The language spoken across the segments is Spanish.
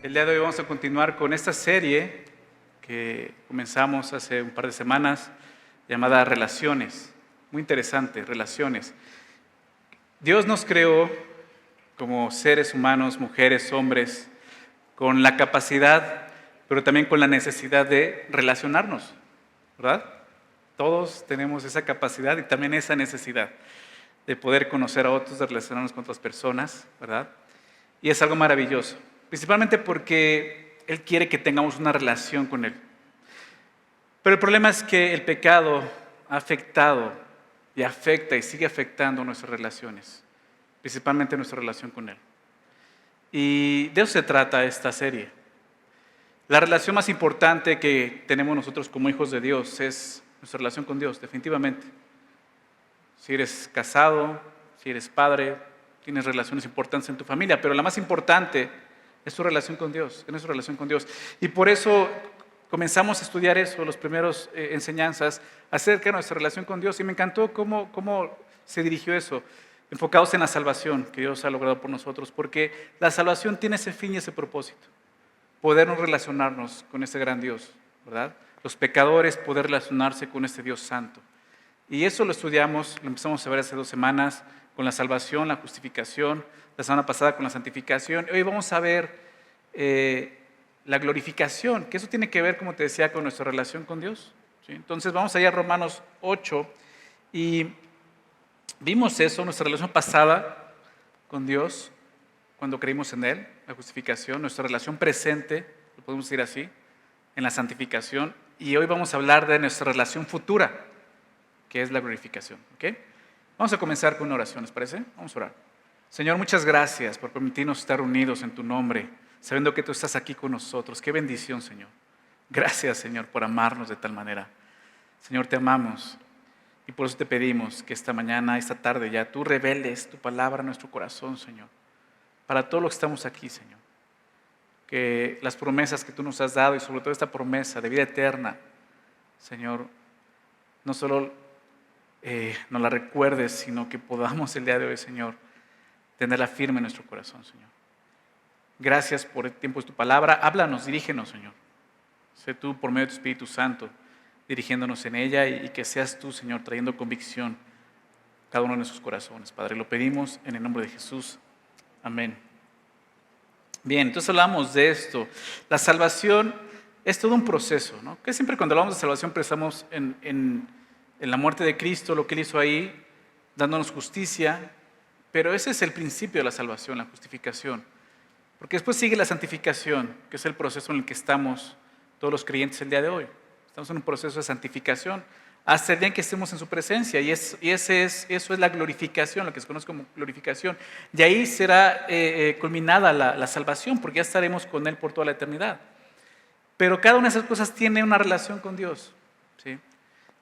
El día de hoy vamos a continuar con esta serie que comenzamos hace un par de semanas llamada Relaciones. Muy interesante, relaciones. Dios nos creó como seres humanos, mujeres, hombres, con la capacidad, pero también con la necesidad de relacionarnos, ¿verdad? Todos tenemos esa capacidad y también esa necesidad de poder conocer a otros, de relacionarnos con otras personas, ¿verdad? Y es algo maravilloso, principalmente porque Él quiere que tengamos una relación con Él. Pero el problema es que el pecado ha afectado y afecta y sigue afectando nuestras relaciones, principalmente nuestra relación con Él. Y de eso se trata esta serie. La relación más importante que tenemos nosotros como hijos de Dios es nuestra relación con Dios, definitivamente. Si eres casado, si eres padre, tienes relaciones importantes en tu familia, pero la más importante es tu relación con Dios, es nuestra relación con Dios. Y por eso comenzamos a estudiar eso, las primeras enseñanzas acerca de nuestra relación con Dios. Y me encantó cómo se dirigió eso, enfocados en la salvación que Dios ha logrado por nosotros, porque la salvación tiene ese fin y ese propósito, podernos relacionarnos con ese gran Dios, ¿verdad? Los pecadores poder relacionarse con este Dios santo. Y eso lo estudiamos, lo empezamos a ver hace 2 semanas, con la salvación, la justificación, la semana pasada con la santificación. Hoy vamos a ver la glorificación, que eso tiene que ver, como te decía, con nuestra relación con Dios, ¿sí? Entonces vamos allá a Romanos 8 y vimos eso, nuestra relación pasada con Dios, cuando creímos en Él, la justificación, nuestra relación presente, lo podemos decir así, en la santificación. Y hoy vamos a hablar de nuestra relación futura, que es la glorificación, ¿ok? Vamos a comenzar con una oración, ¿les parece? Vamos a orar. Señor, muchas gracias por permitirnos estar unidos en tu nombre, sabiendo que tú estás aquí con nosotros. Qué bendición, Señor. Gracias, Señor, por amarnos de tal manera. Señor, te amamos y por eso te pedimos que esta mañana, esta tarde ya, tú reveles tu palabra a nuestro corazón, Señor, para todos los que estamos aquí, Señor. Que las promesas que tú nos has dado y sobre todo esta promesa de vida eterna, Señor, no solo nos la recuerdes, sino que podamos el día de hoy, Señor, tenerla firme en nuestro corazón, Señor. Gracias por el tiempo de tu palabra. Háblanos, dirígenos, Señor. Sé tú, por medio de tu Espíritu Santo, dirigiéndonos en ella y que seas tú, Señor, trayendo convicción a cada uno de nuestros corazones. Padre, lo pedimos en el nombre de Jesús. Amén. Bien, entonces hablamos de esto. La salvación es todo un proceso, ¿no? Que siempre cuando hablamos de salvación pensamos en la muerte de Cristo, lo que Él hizo ahí, dándonos justicia, pero ese es el principio de la salvación, la justificación. Porque después sigue la santificación, que es el proceso en el que estamos todos los creyentes el día de hoy. Estamos en un proceso de santificación hasta el día en que estemos en su presencia, y eso es la glorificación, lo que se conoce como glorificación. Y ahí será culminada la salvación, porque ya estaremos con Él por toda la eternidad. Pero cada una de esas cosas tiene una relación con Dios, ¿sí?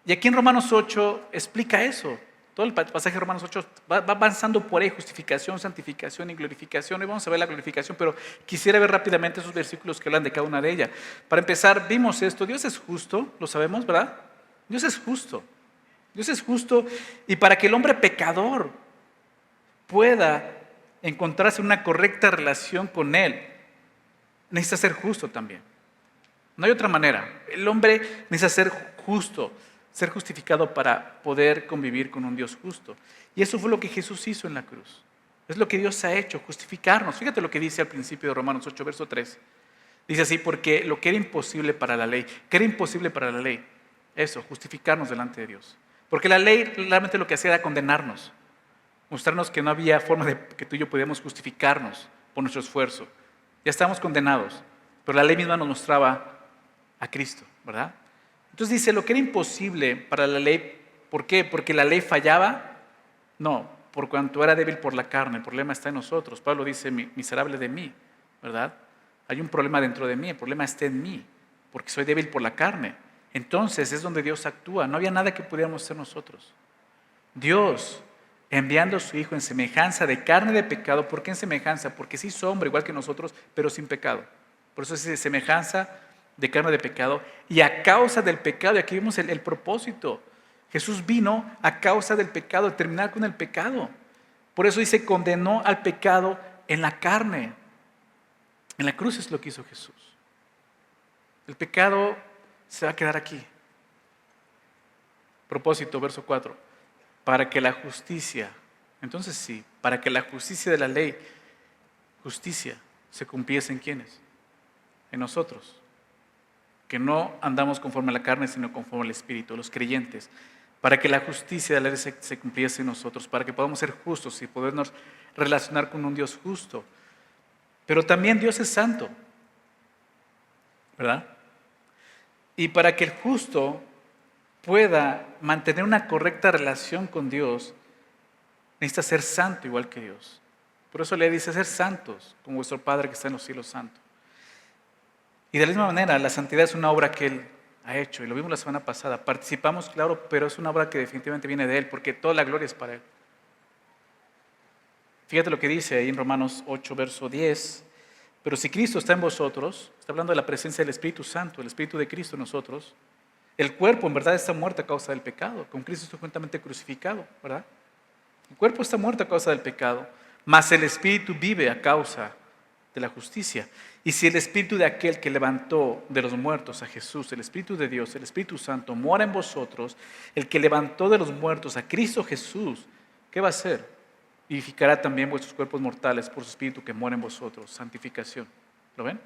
Y aquí en Romanos 8 explica eso. Todo el pasaje de Romanos 8 va avanzando por ahí, justificación, santificación y glorificación. Hoy vamos a ver la glorificación, pero quisiera ver rápidamente esos versículos que hablan de cada una de ellas. Para empezar, vimos esto. Dios es justo, lo sabemos, ¿verdad? Dios es justo. Dios es justo, y para que el hombre pecador pueda encontrarse en una correcta relación con Él, necesita ser justo también. No hay otra manera. El hombre necesita ser justo, ser justificado para poder convivir con un Dios justo. Y eso fue lo que Jesús hizo en la cruz. Es lo que Dios ha hecho, justificarnos. Fíjate lo que dice al principio de Romanos 8, verso 3. Dice así: porque lo que era imposible para la ley, ¿qué era imposible para la ley? Eso, justificarnos delante de Dios. Porque la ley realmente lo que hacía era condenarnos, mostrarnos que no había forma de que tú y yo pudiéramos justificarnos por nuestro esfuerzo. Ya estábamos condenados, pero la ley misma nos mostraba a Cristo, ¿verdad? Entonces dice, lo que era imposible para la ley, ¿por qué? ¿Porque la ley fallaba? No, por cuanto era débil por la carne. El problema está en nosotros. Pablo dice, miserable de mí, ¿verdad? Hay un problema dentro de mí, el problema está en mí, porque soy débil por la carne. Entonces es donde Dios actúa. No había nada que pudiéramos hacer nosotros. Dios, enviando a su Hijo en semejanza de carne de pecado. ¿Por qué en semejanza? Porque sí es hombre igual que nosotros, pero sin pecado. Por eso es semejanza de carne de pecado, y a causa del pecado, y aquí vemos el propósito. Jesús vino a causa del pecado, a terminar con el pecado. Por eso dice, condenó al pecado en la carne. En la cruz es lo que hizo Jesús. El pecado se va a quedar aquí. Propósito, verso 4. Para que la justicia, entonces sí, para que la justicia de la ley, justicia, se cumpliese en ¿quiénes? En nosotros. Que no andamos conforme a la carne, sino conforme al Espíritu, los creyentes. Para que la justicia de la ley se cumpliese en nosotros, para que podamos ser justos y podernos relacionar con un Dios justo. Pero también Dios es santo, ¿verdad? Y para que el justo pueda mantener una correcta relación con Dios, necesita ser santo igual que Dios. Por eso le dice ser santos, como vuestro Padre que está en los cielos santo. Y de la misma manera, la santidad es una obra que Él ha hecho, y lo vimos la semana pasada. Participamos, claro, pero es una obra que definitivamente viene de Él, porque toda la gloria es para Él. Fíjate lo que dice ahí en Romanos 8, verso 10. Pero si Cristo está en vosotros, está hablando de la presencia del Espíritu Santo, el Espíritu de Cristo en nosotros, el cuerpo en verdad está muerto a causa del pecado. Con Cristo está juntamente crucificado, ¿verdad? El cuerpo está muerto a causa del pecado, mas el Espíritu vive a causa de la justicia. Y si el Espíritu de aquel que levantó de los muertos a Jesús, el Espíritu de Dios, el Espíritu Santo, mora en vosotros, el que levantó de los muertos a Cristo Jesús, ¿qué va a hacer? Vivificará también vuestros cuerpos mortales por su Espíritu que mora en vosotros. Santificación. ¿Lo ven?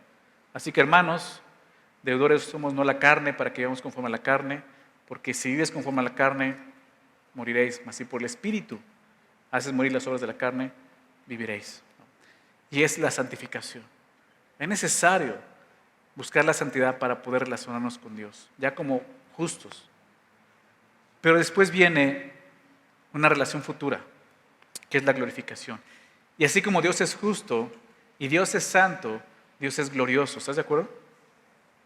Así que hermanos, deudores somos no la carne para que vivamos conforme a la carne, porque si vives conforme a la carne, moriréis, mas si por el Espíritu haces morir las obras de la carne, viviréis. Y es la santificación. Es necesario buscar la santidad para poder relacionarnos con Dios, ya como justos. Pero después viene una relación futura, que es la glorificación. Y así como Dios es justo y Dios es santo, Dios es glorioso. ¿Estás de acuerdo?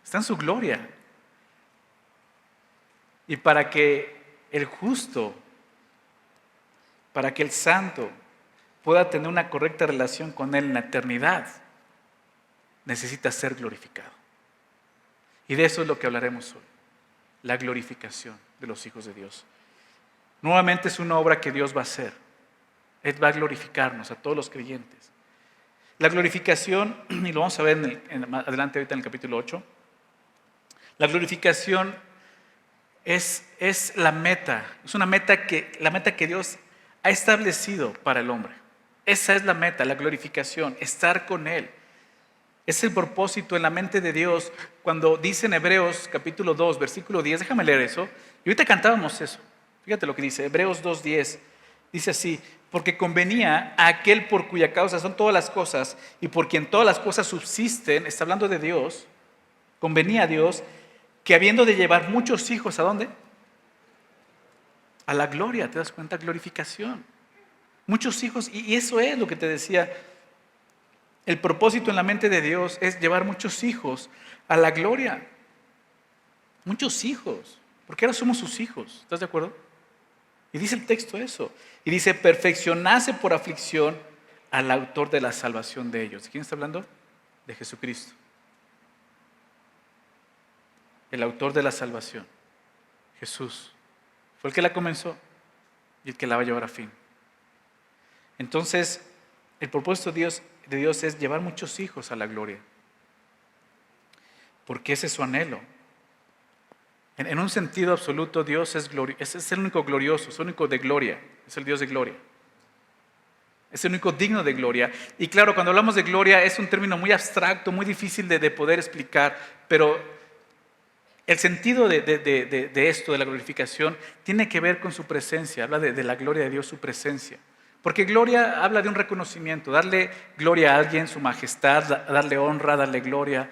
Está en su gloria. Y para que el justo, para que el santo pueda tener una correcta relación con Él en la eternidad, necesita ser glorificado. Y de eso es lo que hablaremos hoy, la glorificación de los hijos de Dios. Nuevamente es una obra que Dios va a hacer. Él va a glorificarnos a todos los creyentes. La glorificación, y lo vamos a ver adelante ahorita en el capítulo 8, la glorificación es la meta, es la meta que Dios ha establecido para el hombre. Esa es la meta, la glorificación, estar con Él. Es el propósito en la mente de Dios cuando dice en Hebreos capítulo 2, versículo 10, déjame leer eso. Y ahorita cantábamos eso. Fíjate lo que dice, Hebreos 2:10. Dice así, porque convenía a aquel por cuya causa son todas las cosas y por quien todas las cosas subsisten, está hablando de Dios, convenía a Dios que habiendo de llevar muchos hijos, ¿a dónde? A la gloria, ¿te das cuenta? Glorificación. Muchos hijos, y eso es lo que te decía. El propósito en la mente de Dios es llevar muchos hijos a la gloria. Muchos hijos, porque ahora somos sus hijos, ¿estás de acuerdo? Y dice el texto eso. Y dice, perfeccionase por aflicción al autor de la salvación de ellos. ¿De quién está hablando? De Jesucristo. El autor de la salvación, Jesús, fue el que la comenzó y el que la va a llevar a fin. Entonces, el propósito de Dios es llevar muchos hijos a la gloria. Porque ese es su anhelo. En un sentido absoluto, Dios es el único glorioso, es el único de gloria, es el Dios de gloria. Es el único digno de gloria. Y claro, cuando hablamos de gloria es un término muy abstracto, muy difícil de poder explicar, pero el sentido de esto, de la glorificación, tiene que ver con su presencia, habla de la gloria de Dios, su presencia. Porque gloria habla de un reconocimiento, darle gloria a alguien, su majestad, darle honra, darle gloria,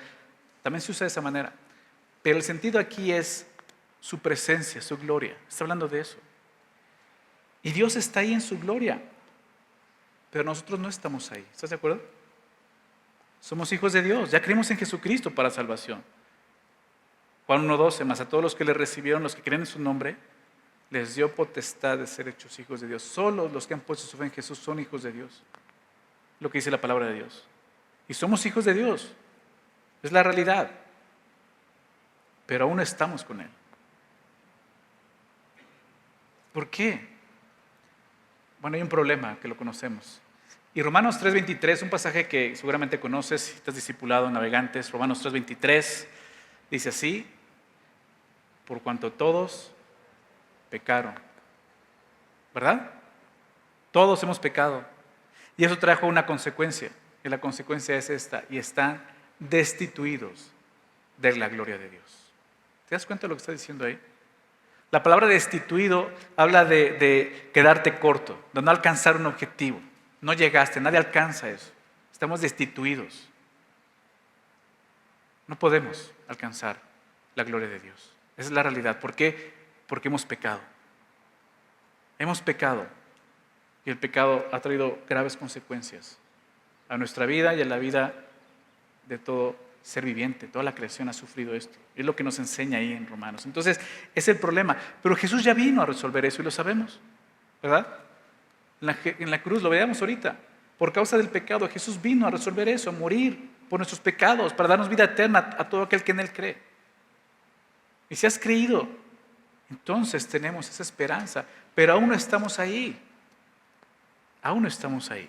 también se usa de esa manera. Pero el sentido aquí es su presencia, su gloria, está hablando de eso. Y Dios está ahí en su gloria, pero nosotros no estamos ahí, ¿estás de acuerdo? Somos hijos de Dios, ya creemos en Jesucristo para salvación. Juan 1:12, más a todos los que le recibieron, los que creen en su nombre, les dio potestad de ser hechos hijos de Dios. Solo los que han puesto su fe en Jesús son hijos de Dios. Lo que dice la palabra de Dios. Y somos hijos de Dios. Es la realidad. Pero aún no estamos con Él. ¿Por qué? Bueno, hay un problema que lo conocemos. Y Romanos 3:23, un pasaje que seguramente conoces si estás discipulado en Navegantes, Romanos 3:23, dice así: por cuanto todos pecaron, ¿verdad? Todos hemos pecado. Y eso trajo una consecuencia, y la consecuencia es esta: y están destituidos de la gloria de Dios. ¿Te das cuenta de lo que está diciendo ahí? La palabra destituido habla de quedarte corto, de no alcanzar un objetivo. No llegaste, nadie alcanza eso. Estamos destituidos. No podemos alcanzar la gloria de Dios. Esa es la realidad. ¿Por qué? Porque hemos pecado. Hemos pecado. Y el pecado ha traído graves consecuencias a nuestra vida y a la vida de todo ser viviente. Toda la creación ha sufrido esto. Es lo que nos enseña ahí en Romanos. Entonces, es el problema. Pero Jesús ya vino a resolver eso y lo sabemos, ¿verdad? En la cruz, lo veíamos ahorita. Por causa del pecado, Jesús vino a resolver eso, a morir por nuestros pecados, para darnos vida eterna a todo aquel que en Él cree. Y si has creído, entonces tenemos esa esperanza. Pero aún no estamos ahí. Aún no estamos ahí.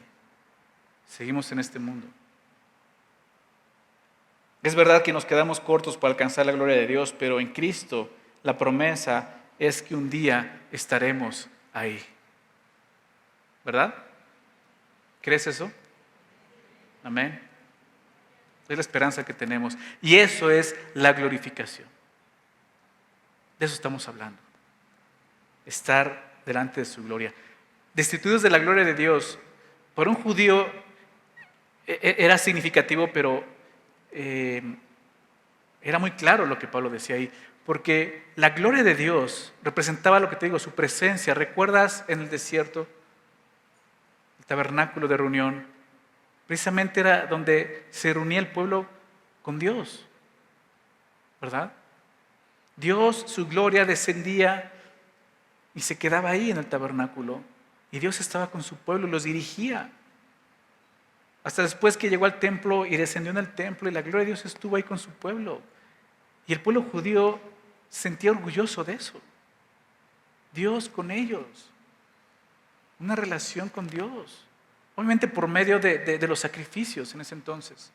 Seguimos en este mundo. Es verdad que nos quedamos cortos para alcanzar la gloria de Dios, pero en Cristo la promesa es que un día estaremos ahí. ¿Verdad? ¿Crees eso? Amén. Es la esperanza que tenemos. Y eso es la glorificación. De eso estamos hablando. Estar delante de su gloria. Destituidos de la gloria de Dios. Para un judío era significativo, pero era muy claro lo que Pablo decía ahí. Porque la gloria de Dios representaba lo que te digo, su presencia. ¿Recuerdas en el desierto? Tabernáculo de reunión, precisamente era donde se reunía el pueblo con Dios, ¿verdad? Dios, su gloria descendía y se quedaba ahí en el tabernáculo, y Dios estaba con su pueblo y los dirigía. Hasta después que llegó al templo y descendió en el templo, y la gloria de Dios estuvo ahí con su pueblo. Y el pueblo judío se sentía orgulloso de eso. Dios con ellos. Una relación con Dios. Obviamente por medio de los sacrificios en ese entonces.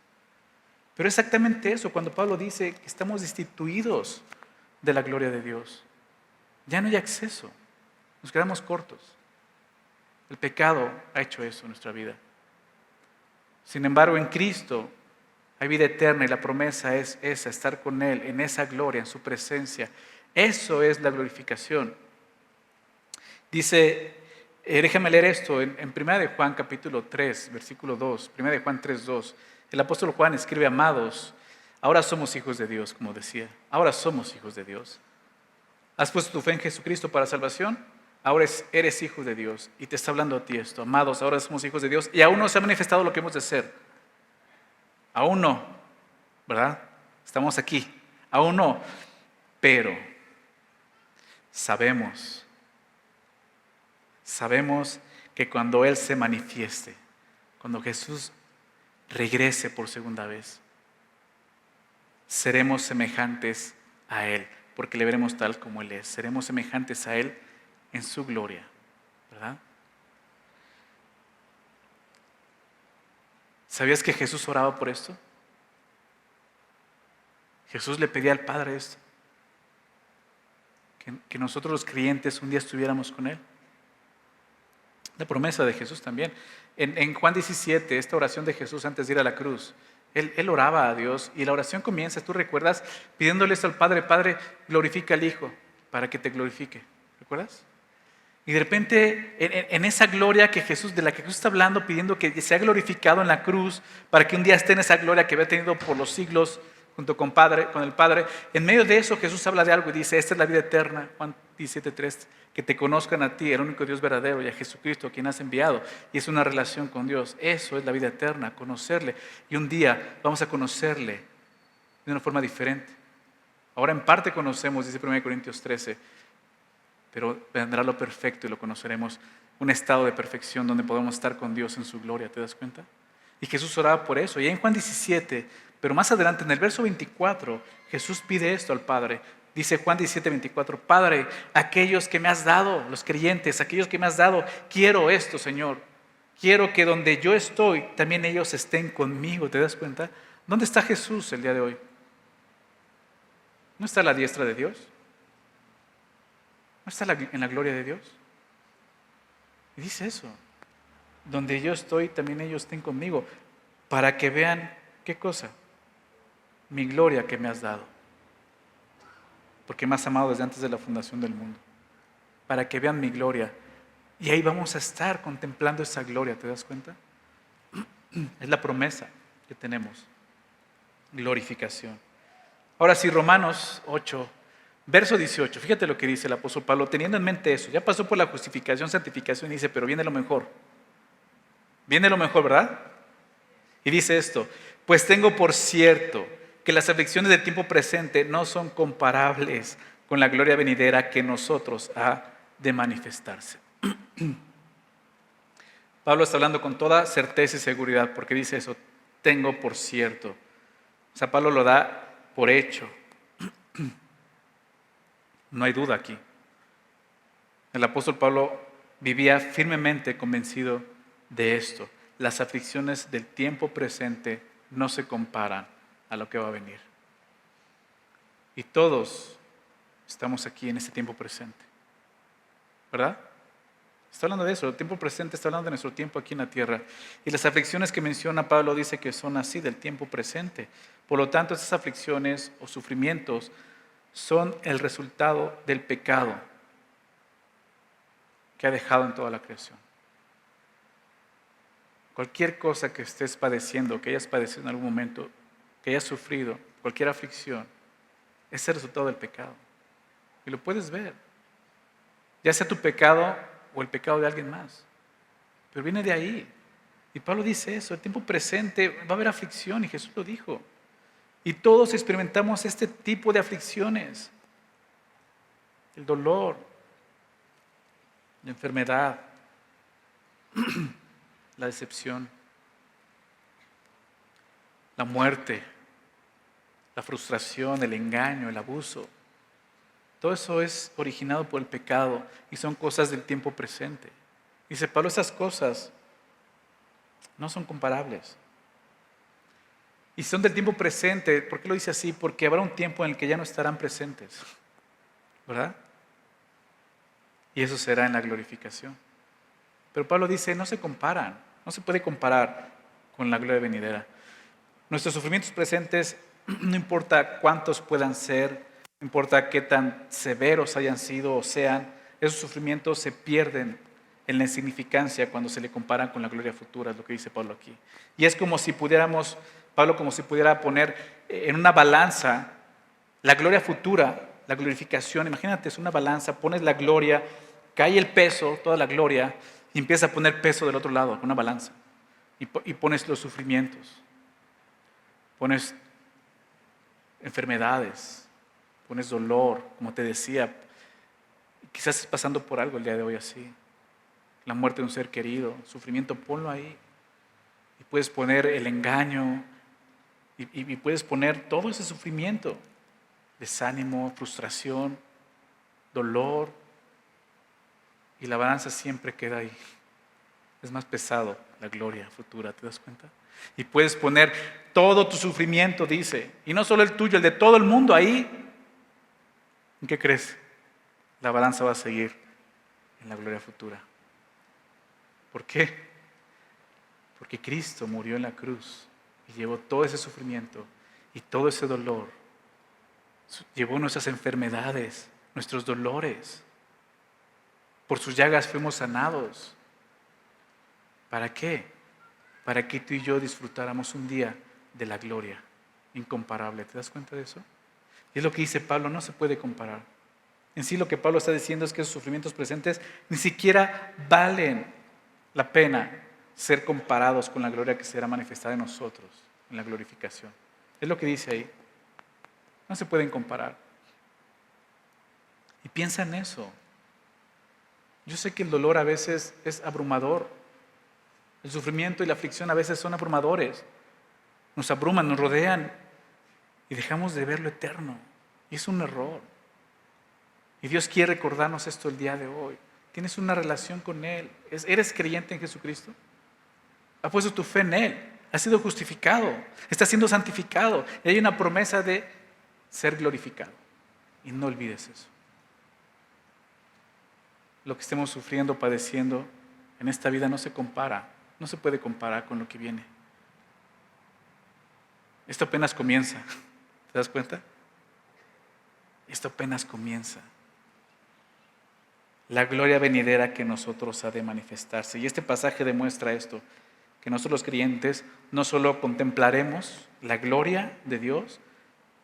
Pero exactamente eso, cuando Pablo dice que estamos destituidos de la gloria de Dios. Ya no hay acceso. Nos quedamos cortos. El pecado ha hecho eso en nuestra vida. Sin embargo, en Cristo hay vida eterna y la promesa es esa, estar con Él en esa gloria, en su presencia. Eso es la glorificación. Dice, déjame leer esto en 1 de Juan capítulo 3, versículo 2, 1 de Juan 3, 2. El apóstol Juan escribe: amados, ahora somos hijos de Dios, como decía. Ahora somos hijos de Dios. ¿Has puesto tu fe en Jesucristo para salvación? Ahora eres hijo de Dios. Y te está hablando a ti esto. Amados, ahora somos hijos de Dios. Y aún no se ha manifestado lo que hemos de ser. Aún no, ¿verdad? Estamos aquí. Aún no. Pero sabemos que cuando Él se manifieste, cuando Jesús regrese por segunda vez, seremos semejantes a Él, porque le veremos tal como Él es. Seremos semejantes a Él en su gloria, ¿verdad? ¿Sabías que Jesús oraba por esto? Jesús le pedía al Padre esto, que nosotros los creyentes un día estuviéramos con Él. La promesa de Jesús también. En Juan 17, esta oración de Jesús antes de ir a la cruz, Él oraba a Dios y la oración comienza, tú recuerdas, pidiéndole esto al Padre: Padre, glorifica al Hijo para que te glorifique. ¿Recuerdas? Y de repente, en esa gloria de la que Jesús está hablando, pidiendo que sea glorificado en la cruz, para que un día esté en esa gloria que había tenido por los siglos junto con el Padre, en medio de eso Jesús habla de algo y dice: esta es la vida eterna, Juan 17:3, que te conozcan a ti, el único Dios verdadero, y a Jesucristo, a quien has enviado. Y es una relación con Dios. Eso es la vida eterna, conocerle. Y un día vamos a conocerle de una forma diferente. Ahora en parte conocemos, dice 1 Corintios 13, pero vendrá lo perfecto y lo conoceremos, un estado de perfección donde podemos estar con Dios en su gloria. ¿Te das cuenta? Y Jesús oraba por eso. Y en Juan 17, pero más adelante en el verso 24, Jesús pide esto al Padre: Dice Juan 17:24, Padre, aquellos que me has dado, los creyentes, aquellos que me has dado, quiero esto, Señor. Quiero que donde yo estoy, también ellos estén conmigo. ¿Te das cuenta? ¿Dónde está Jesús el día de hoy? ¿No está a la diestra de Dios? ¿No está en la gloria de Dios? Y dice eso. Donde yo estoy, también ellos estén conmigo. Para que vean, ¿qué cosa? Mi gloria que me has dado. Porque me has amado desde antes de la fundación del mundo. Para que vean mi gloria. Y ahí vamos a estar contemplando esa gloria, ¿te das cuenta? Es la promesa que tenemos. Glorificación. Ahora sí, Romanos 8, verso 18. Fíjate lo que dice el apóstol Pablo, teniendo en mente eso. Ya pasó por la justificación, santificación y dice, pero viene lo mejor. Viene lo mejor, ¿verdad? Y dice esto, pues tengo por cierto que las aflicciones del tiempo presente no son comparables con la gloria venidera que en nosotros ha de manifestarse. Pablo está hablando con toda certeza y seguridad porque dice eso, tengo por cierto. O sea, Pablo lo da por hecho. No hay duda aquí. El apóstol Pablo vivía firmemente convencido de esto. Las aflicciones del tiempo presente no se comparan a lo que va a venir. Y todos estamos aquí en este tiempo presente. ¿Verdad? Está hablando de eso, el tiempo presente está hablando de nuestro tiempo aquí en la tierra. Y las aflicciones que menciona Pablo dice que son así, del tiempo presente. Por lo tanto, esas aflicciones o sufrimientos son el resultado del pecado que ha dejado en toda la creación. Cualquier cosa que estés padeciendo, que hayas padecido en algún momento, que hayas sufrido, cualquier aflicción, es el resultado del pecado. Y lo puedes ver. Ya sea tu pecado o el pecado de alguien más. Pero viene de ahí. Y Pablo dice eso, el tiempo presente va a haber aflicción y Jesús lo dijo. Y todos experimentamos este tipo de aflicciones. El dolor, la enfermedad, la decepción, la muerte, la frustración, el engaño, el abuso. Todo eso es originado por el pecado y son cosas del tiempo presente. Dice Pablo, esas cosas no son comparables. Y son del tiempo presente. ¿Por qué lo dice así? Porque habrá un tiempo en el que ya no estarán presentes. ¿Verdad? Y eso será en la glorificación. Pero Pablo dice, no se comparan. No se puede comparar con la gloria venidera. Nuestros sufrimientos presentes, no importa cuántos puedan ser, no importa qué tan severos hayan sido o sean, esos sufrimientos se pierden en la insignificancia cuando se le comparan con la gloria futura, es lo que dice Pablo aquí. Y es como si pudiéramos, Pablo como si pudiera poner en una balanza la gloria futura, la glorificación. Imagínate, es una balanza, pones la gloria, cae el peso, toda la gloria, y empieza a poner peso del otro lado, con una balanza. Y pones los sufrimientos, pones enfermedades, pones dolor, como te decía. Quizás estés pasando por algo el día de hoy así. La muerte de un ser querido, sufrimiento, ponlo ahí. Y puedes poner el engaño, y puedes poner todo ese sufrimiento, desánimo, frustración, dolor, y la balanza siempre queda ahí. Es más pesado la gloria futura, ¿te das cuenta? Y puedes poner todo tu sufrimiento, dice, y no solo el tuyo, el de todo el mundo ahí. ¿En qué crees? La balanza va a seguir en la gloria futura. ¿Por qué? Porque Cristo murió en la cruz y llevó todo ese sufrimiento y todo ese dolor. Llevó nuestras enfermedades, nuestros dolores. Por sus llagas fuimos sanados. ¿Para qué? Para que tú y yo disfrutáramos un día de la gloria incomparable. ¿Te das cuenta de eso? Y es lo que dice Pablo, no se puede comparar. En sí lo que Pablo está diciendo es que esos sufrimientos presentes ni siquiera valen la pena ser comparados con la gloria que será manifestada en nosotros, en la glorificación. Es lo que dice ahí. No se pueden comparar. Y piensa en eso. Yo sé que el dolor a veces es abrumador. El sufrimiento y la aflicción a veces son abrumadores. Nos abruman, nos rodean y dejamos de ver lo eterno. Y es un error. Y Dios quiere recordarnos esto el día de hoy. ¿Tienes una relación con Él? ¿Eres creyente en Jesucristo? ¿Has puesto tu fe en Él? ¿Has sido justificado? ¿Estás siendo santificado? Y hay una promesa de ser glorificado. Y no olvides eso. Lo que estemos sufriendo, padeciendo en esta vida no se compara, no se puede comparar con lo que viene. Esto apenas comienza. ¿Te das cuenta? Esto apenas comienza. La gloria venidera que en nosotros ha de manifestarse. Y este pasaje demuestra esto, que nosotros los creyentes no solo contemplaremos la gloria de Dios,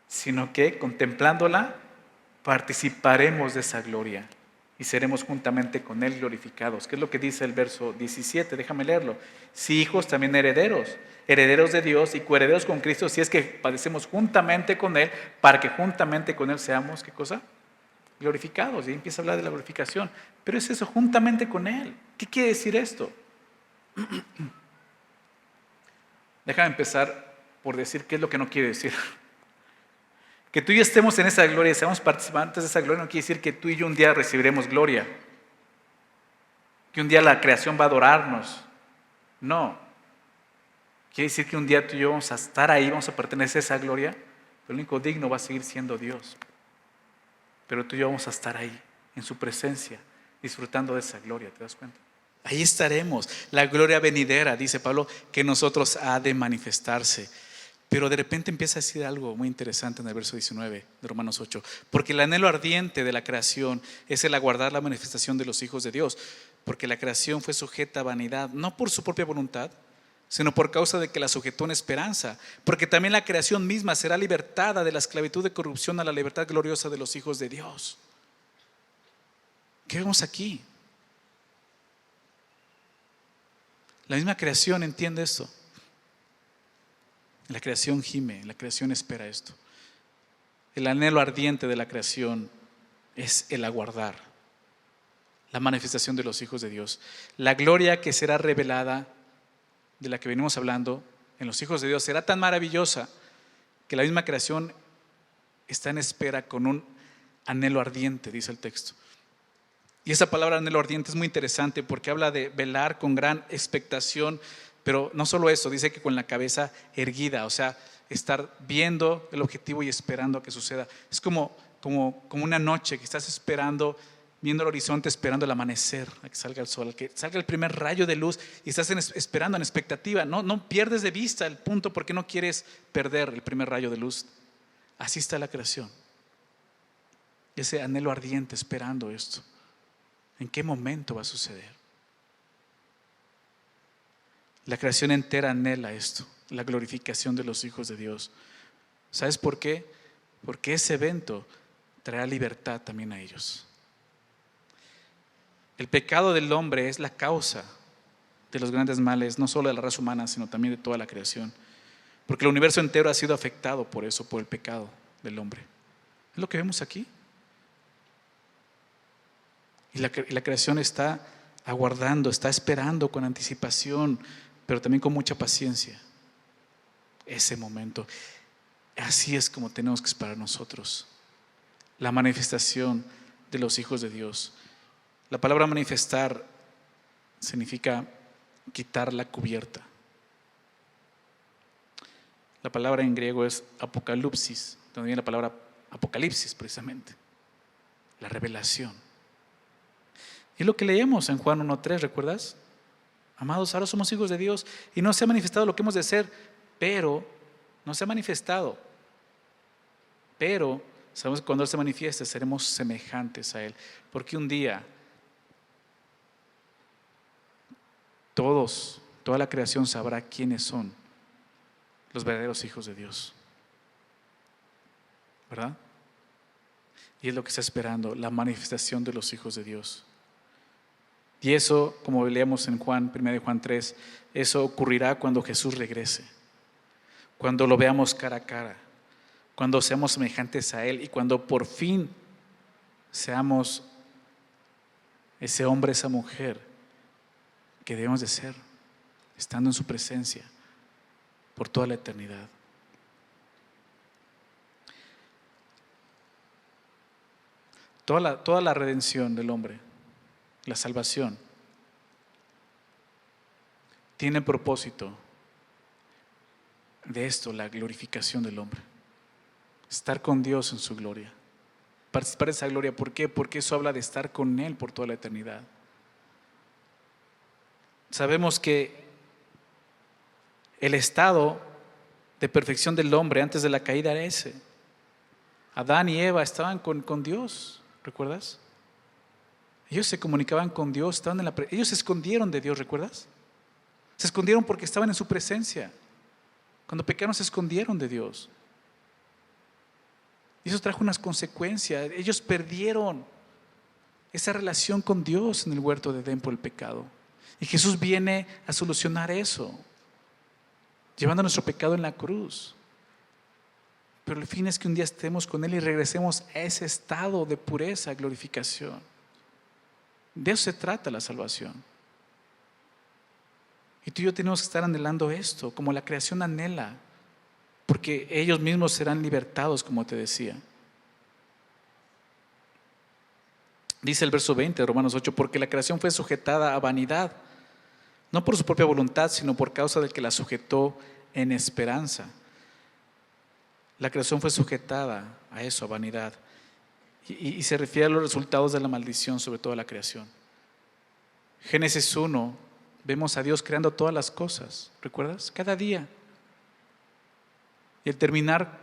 sino que contemplándola participaremos de esa gloria y seremos juntamente con Él glorificados. ¿Qué es lo que dice el verso 17? Déjame leerlo. Si hijos, también herederos, herederos de Dios y coherederos con Cristo, si es que padecemos juntamente con Él, para que juntamente con Él seamos, ¿qué cosa? Glorificados. Y empieza a hablar de la glorificación. Pero es eso, juntamente con Él. ¿Qué quiere decir esto? Déjame empezar por decir qué es lo que no quiere decir. Que tú y yo estemos en esa gloria, seamos participantes de esa gloria, no quiere decir que tú y yo un día recibiremos gloria. Que un día la creación va a adorarnos. No. Quiere decir que un día tú y yo vamos a estar ahí, vamos a pertenecer a esa gloria, pero el único digno va a seguir siendo Dios. Pero tú y yo vamos a estar ahí, en su presencia, disfrutando de esa gloria, ¿te das cuenta? Ahí estaremos, la gloria venidera, dice Pablo, que nosotros ha de manifestarse. Pero de repente empieza a decir algo muy interesante en el verso 19 de Romanos 8. Porque el anhelo ardiente de la creación es el aguardar la manifestación de los hijos de Dios. Porque la creación fue sujeta a vanidad, no por su propia voluntad, sino por causa de que la sujetó en esperanza. Porque también la creación misma será libertada de la esclavitud de corrupción a la libertad gloriosa de los hijos de Dios. ¿Qué vemos aquí? La misma creación entiende esto. La creación gime, la creación espera esto. El anhelo ardiente de la creación es el aguardar la manifestación de los hijos de Dios. La gloria que será revelada, de la que venimos hablando, en los hijos de Dios, será tan maravillosa que la misma creación está en espera con un anhelo ardiente, dice el texto. Y esa palabra anhelo ardiente es muy interesante porque habla de velar con gran expectación, pero no solo eso, dice que con la cabeza erguida, o sea, estar viendo el objetivo y esperando a que suceda. Es como una noche que estás esperando, viendo el horizonte, esperando el amanecer, a que salga el sol, a que salga el primer rayo de luz y estás esperando en expectativa. No pierdes de vista el punto porque no quieres perder el primer rayo de luz. Así está la creación. Ese anhelo ardiente esperando esto. ¿En qué momento va a suceder? La creación entera anhela esto, la glorificación de los hijos de Dios. ¿Sabes por qué? Porque ese evento traerá libertad también a ellos. El pecado del hombre es la causa de los grandes males, no solo de la raza humana, sino también de toda la creación. Porque el universo entero ha sido afectado por eso, por el pecado del hombre. Es lo que vemos aquí. Y la creación está aguardando, está esperando con anticipación, pero también con mucha paciencia ese momento. Así es como tenemos que esperar nosotros la manifestación de los hijos de Dios. La palabra manifestar significa quitar la cubierta. La palabra en griego es apokalipsis, donde viene la palabra apocalipsis precisamente, la revelación. Y es lo que leemos en Juan 1:3, ¿recuerdas? Amados, ahora somos hijos de Dios y no se ha manifestado lo que hemos de ser, pero no se ha manifestado. Pero sabemos que cuando Él se manifieste seremos semejantes a Él, porque un día toda la creación sabrá quiénes son los verdaderos hijos de Dios, ¿verdad? Y es lo que está esperando, la manifestación de los hijos de Dios. Y eso, como leemos en 1 Juan 3, eso ocurrirá cuando Jesús regrese, cuando lo veamos cara a cara, cuando seamos semejantes a Él y cuando por fin seamos ese hombre, esa mujer que debemos de ser, estando en su presencia por toda la eternidad. Toda la redención del hombre, la salvación, tiene propósito de esto, la glorificación del hombre. Estar con Dios en su gloria. Participar de esa gloria. ¿Por qué? Porque eso habla de estar con Él por toda la eternidad. Sabemos que el estado de perfección del hombre antes de la caída era ese. Adán y Eva estaban con Dios, ¿recuerdas? Ellos se comunicaban con Dios, ellos se escondieron de Dios, ¿recuerdas? Se escondieron porque estaban en su presencia. Cuando pecaron se escondieron de Dios. Y eso trajo unas consecuencias. Ellos perdieron esa relación con Dios en el huerto de Edén por el pecado. Y Jesús viene a solucionar eso, llevando nuestro pecado en la cruz. Pero el fin es que un día estemos con Él y regresemos a ese estado de pureza, glorificación. De eso se trata la salvación. Y tú y yo tenemos que estar anhelando esto, como la creación anhela, porque ellos mismos serán libertados, como te decía. Dice el verso 20 de Romanos 8, porque la creación fue sujetada a vanidad, no por su propia voluntad, sino por causa del que la sujetó en esperanza. La creación fue sujetada a eso, a vanidad. Y se refiere a los resultados de la maldición sobre toda la creación. Génesis 1, vemos a Dios creando todas las cosas, ¿recuerdas? Cada día. Y al terminar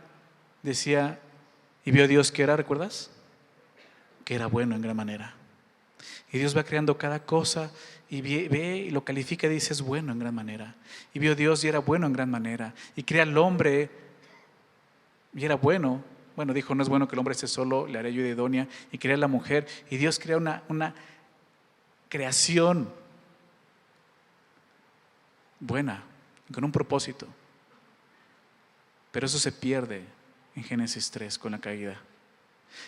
decía, y vio Dios que era, ¿recuerdas? Que era bueno en gran manera. Y Dios va creando cada cosa y ve y lo califica y dice, es bueno en gran manera. Y vio Dios y era bueno en gran manera. Y crea al hombre y era bueno. Bueno, dijo, no es bueno que el hombre esté solo, le haré yo de idónea. Y crea a la mujer. Y Dios crea una creación buena, con un propósito. Pero eso se pierde en Génesis 3 con la caída.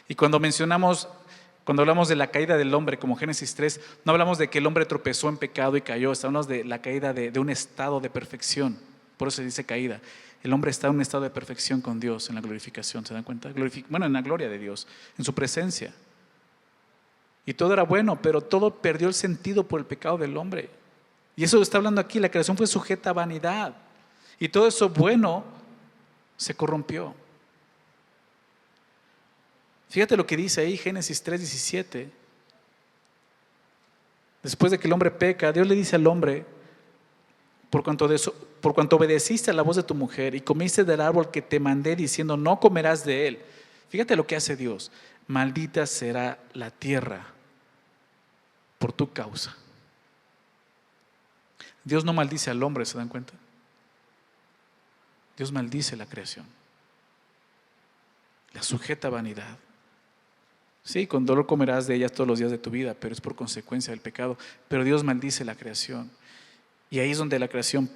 Y cuando hablamos de la caída del hombre como Génesis 3, no hablamos de que el hombre tropezó en pecado y cayó, hablamos de la caída de un estado de perfección. Por eso se dice caída. El hombre está en un estado de perfección con Dios en la glorificación, ¿se dan cuenta? Bueno, en la gloria de Dios, en su presencia. Y todo era bueno, pero todo perdió el sentido por el pecado del hombre. Y eso está hablando aquí, la creación fue sujeta a vanidad. Y todo eso bueno se corrompió. Fíjate lo que dice ahí Génesis 3:17. Después de que el hombre peca, Dios le dice al hombre, por cuanto obedeciste a la voz de tu mujer y comiste del árbol que te mandé diciendo, no comerás de él. Fíjate lo que hace Dios. Maldita será la tierra por tu causa. Dios no maldice al hombre, ¿se dan cuenta? Dios maldice la creación. La sujeta a vanidad. Sí, con dolor comerás de ellas todos los días de tu vida, pero es por consecuencia del pecado. Pero Dios maldice la creación. Y ahí es donde la creación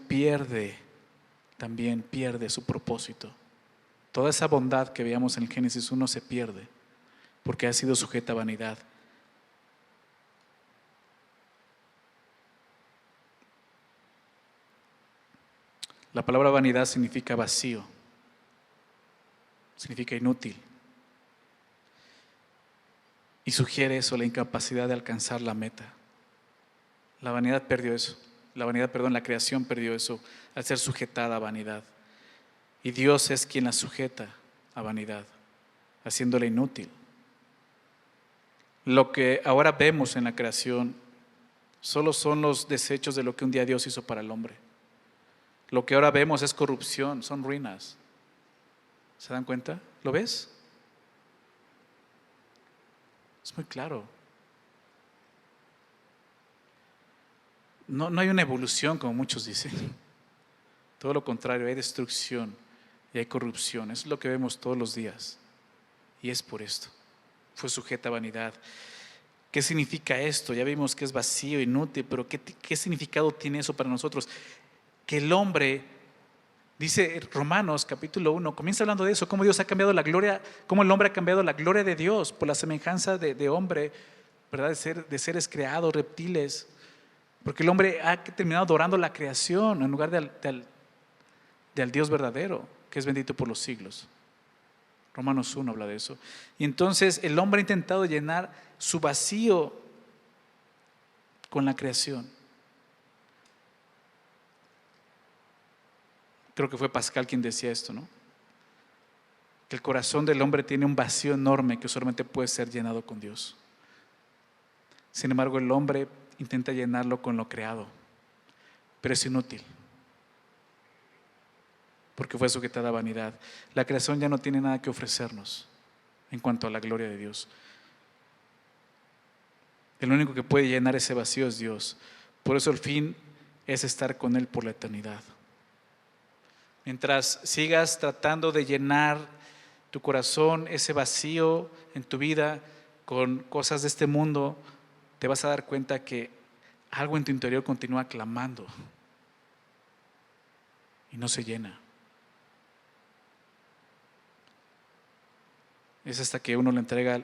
también pierde su propósito. Toda esa bondad que veíamos en el Génesis 1 se pierde, porque ha sido sujeta a vanidad. La palabra vanidad significa vacío, significa inútil. Y sugiere eso, la incapacidad de alcanzar la meta. La vanidad perdió eso. La creación perdió eso al ser sujetada a vanidad. Y Dios es quien la sujeta a vanidad, haciéndola inútil. Lo que ahora vemos en la creación solo son los desechos de lo que un día Dios hizo para el hombre. Lo que ahora vemos es corrupción, son ruinas. ¿Se dan cuenta? ¿Lo ves? Es muy claro. No hay una evolución como muchos dicen. Todo lo contrario, hay destrucción y hay corrupción. Eso es lo que vemos todos los días. Y es por esto. Fue sujeta a vanidad. ¿Qué significa esto? Ya vimos que es vacío, inútil, pero ¿qué significado tiene eso para nosotros? Que el hombre, dice Romanos capítulo 1, comienza hablando de eso, cómo Dios ha cambiado la gloria, cómo el hombre ha cambiado la gloria de Dios por la semejanza de hombre, ¿verdad? De seres creados, reptiles. Porque el hombre ha terminado adorando la creación en lugar de al Dios verdadero, que es bendito por los siglos. Romanos 1 habla de eso. Y entonces el hombre ha intentado llenar su vacío con la creación. Creo que fue Pascal quien decía esto, ¿no? Que el corazón del hombre tiene un vacío enorme que solamente puede ser llenado con Dios. Sin embargo, el hombre intenta llenarlo con lo creado, pero es inútil, porque fue sujetada a vanidad. La creación ya no tiene nada que ofrecernos en cuanto a la gloria de Dios. El único que puede llenar ese vacío es Dios. Por eso el fin es estar con Él por la eternidad. Mientras sigas tratando de llenar tu corazón, ese vacío en tu vida con cosas de este mundo, te vas a dar cuenta que algo en tu interior continúa clamando y no se llena. Es hasta que uno le entrega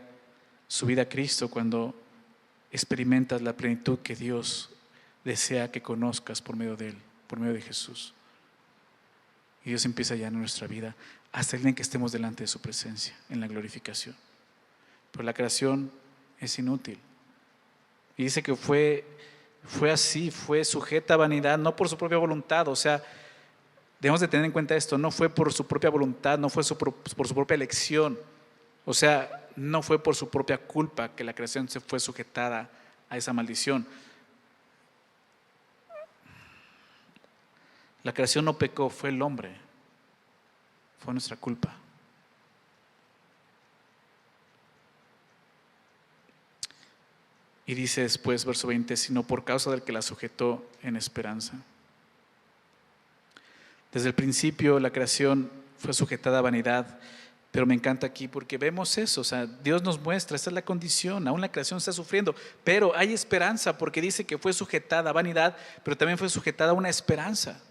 su vida a Cristo cuando experimentas la plenitud que Dios desea que conozcas por medio de Él, por medio de Jesús. Y Dios empieza ya en nuestra vida hasta el día en que estemos delante de su presencia, en la glorificación. Pero la creación es inútil. Y dice que fue así, fue sujeta a vanidad, no por su propia voluntad. O sea, debemos de tener en cuenta esto, no fue por su propia voluntad, no fue por su propia elección. O sea, no fue por su propia culpa que la creación se fue sujetada a esa maldición. La creación no pecó, fue el hombre. Fue nuestra culpa. Y dice después, verso 20, sino por causa del que la sujetó en esperanza. Desde el principio la creación fue sujetada a vanidad, pero me encanta aquí porque vemos eso, o sea, Dios nos muestra, esta es la condición, aún la creación está sufriendo, pero hay esperanza porque dice que fue sujetada a vanidad, pero también fue sujetada a una esperanza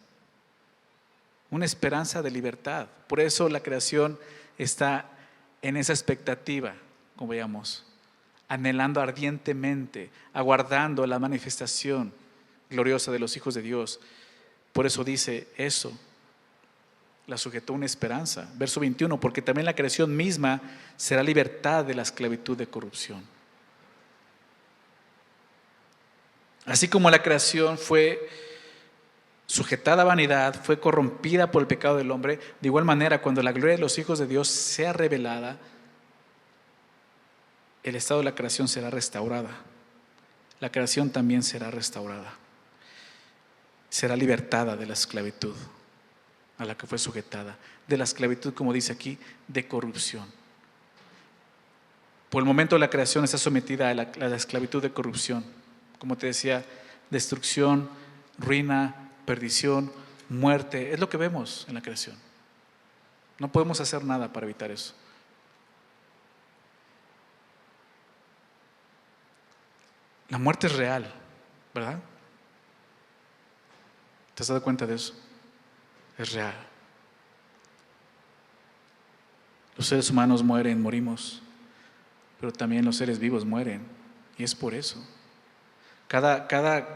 de libertad. Por eso la creación está en esa expectativa, como veíamos, anhelando ardientemente, aguardando la manifestación gloriosa de los hijos de Dios. Por eso dice eso, la sujetó una esperanza. Verso 21, porque también la creación misma será libertad de la esclavitud de corrupción. Así como la creación fue sujetada a vanidad, fue corrompida por el pecado del hombre, de igual manera cuando la gloria de los hijos de Dios sea revelada, el estado de la creación será restaurada. La creación también será restaurada. Será libertada de la esclavitud a la que fue sujetada. De la esclavitud, como dice aquí, de corrupción. Por el momento la creación está sometida a la esclavitud de corrupción. Como te decía, destrucción, ruina, perdición, muerte. Es lo que vemos en la creación. No podemos hacer nada para evitar eso. La muerte es real, ¿verdad? ¿Te has dado cuenta de eso? Es real. Los seres humanos mueren, morimos, pero también los seres vivos mueren, y es por eso. Cada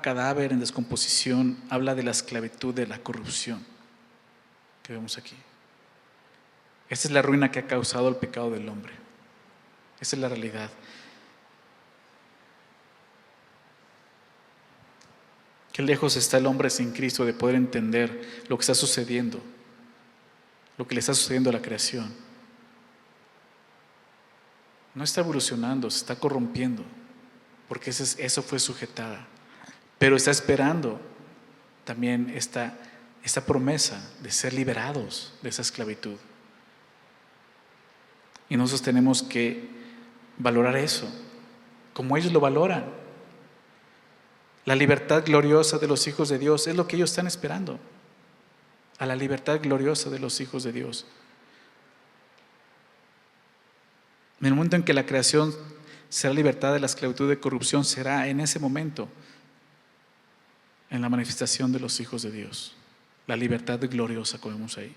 cadáver en descomposición habla de la esclavitud, de la corrupción que vemos aquí. Esta es la ruina que ha causado el pecado del hombre. Esa es la realidad. Qué lejos está el hombre sin Cristo de poder entender lo que está sucediendo, lo que le está sucediendo a la creación. No está evolucionando, se está corrompiendo, porque eso fue sujetada. Pero está esperando también esta promesa de ser liberados de esa esclavitud. Y nosotros tenemos que valorar eso, como ellos lo valoran. La libertad gloriosa de los hijos de Dios es lo que ellos están esperando. A la libertad gloriosa de los hijos de Dios. En el momento en que la creación será libertada de la esclavitud de corrupción, será en ese momento, en la manifestación de los hijos de Dios. La libertad gloriosa, como vemos ahí.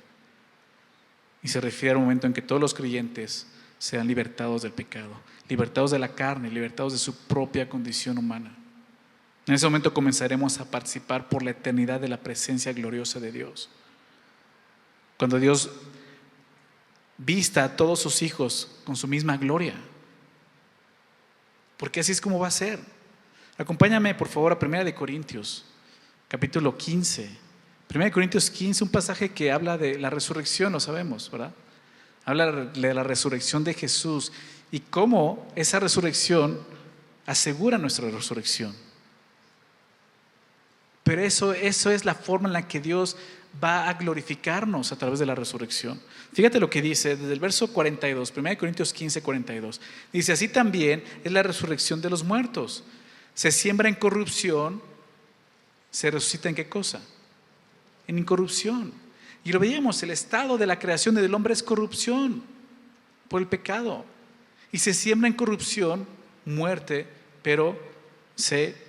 Y se refiere al momento en que todos los creyentes sean libertados del pecado, libertados de la carne, libertados de su propia condición humana. En ese momento comenzaremos a participar por la eternidad de la presencia gloriosa de Dios. Cuando Dios vista a todos sus hijos con su misma gloria. Porque así es como va a ser. Acompáñame por favor a 1 Corintios, capítulo 15. 1 Corintios 15, un pasaje que habla de la resurrección, lo sabemos, ¿verdad? Habla de la resurrección de Jesús y cómo esa resurrección asegura nuestra resurrección. Pero eso es la forma en la que Dios va a glorificarnos a través de la resurrección. Fíjate lo que dice desde el verso 42, 1 Corintios 15, 42. Dice, así también es la resurrección de los muertos. Se siembra en corrupción, se resucita ¿en qué cosa? En incorrupción. Y lo veíamos, el estado de la creación del hombre es corrupción por el pecado. Y se siembra en corrupción, muerte, pero se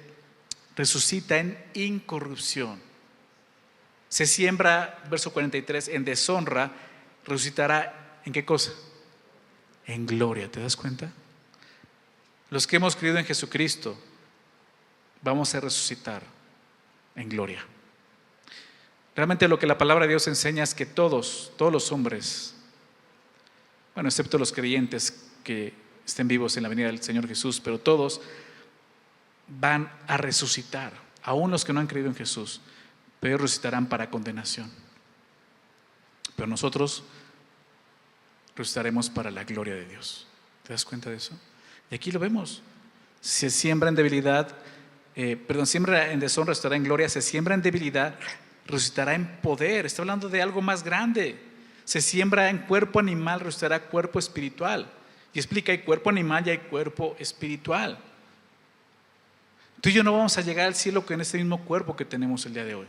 resucita en incorrupción. Se siembra, verso 43, en deshonra, resucitará ¿en qué cosa? En gloria, ¿te das cuenta? Los que hemos creído en Jesucristo vamos a resucitar en gloria. Realmente lo que la palabra de Dios enseña es que todos los hombres, bueno, excepto los creyentes que estén vivos en la venida del Señor Jesús, pero todos van a resucitar, aún los que no han creído en Jesús, pero ellos resucitarán para condenación. Pero nosotros resucitaremos para la gloria de Dios. ¿Te das cuenta de eso? Y aquí lo vemos. Se siembra en debilidad, siembra en deshonra, resucitará en gloria. Se siembra en debilidad, resucitará en poder. Está hablando de algo más grande. Se siembra en cuerpo animal, resucitará cuerpo espiritual. Y explica, hay cuerpo animal y hay cuerpo espiritual. Tú y yo no vamos a llegar al cielo con este mismo cuerpo que tenemos el día de hoy.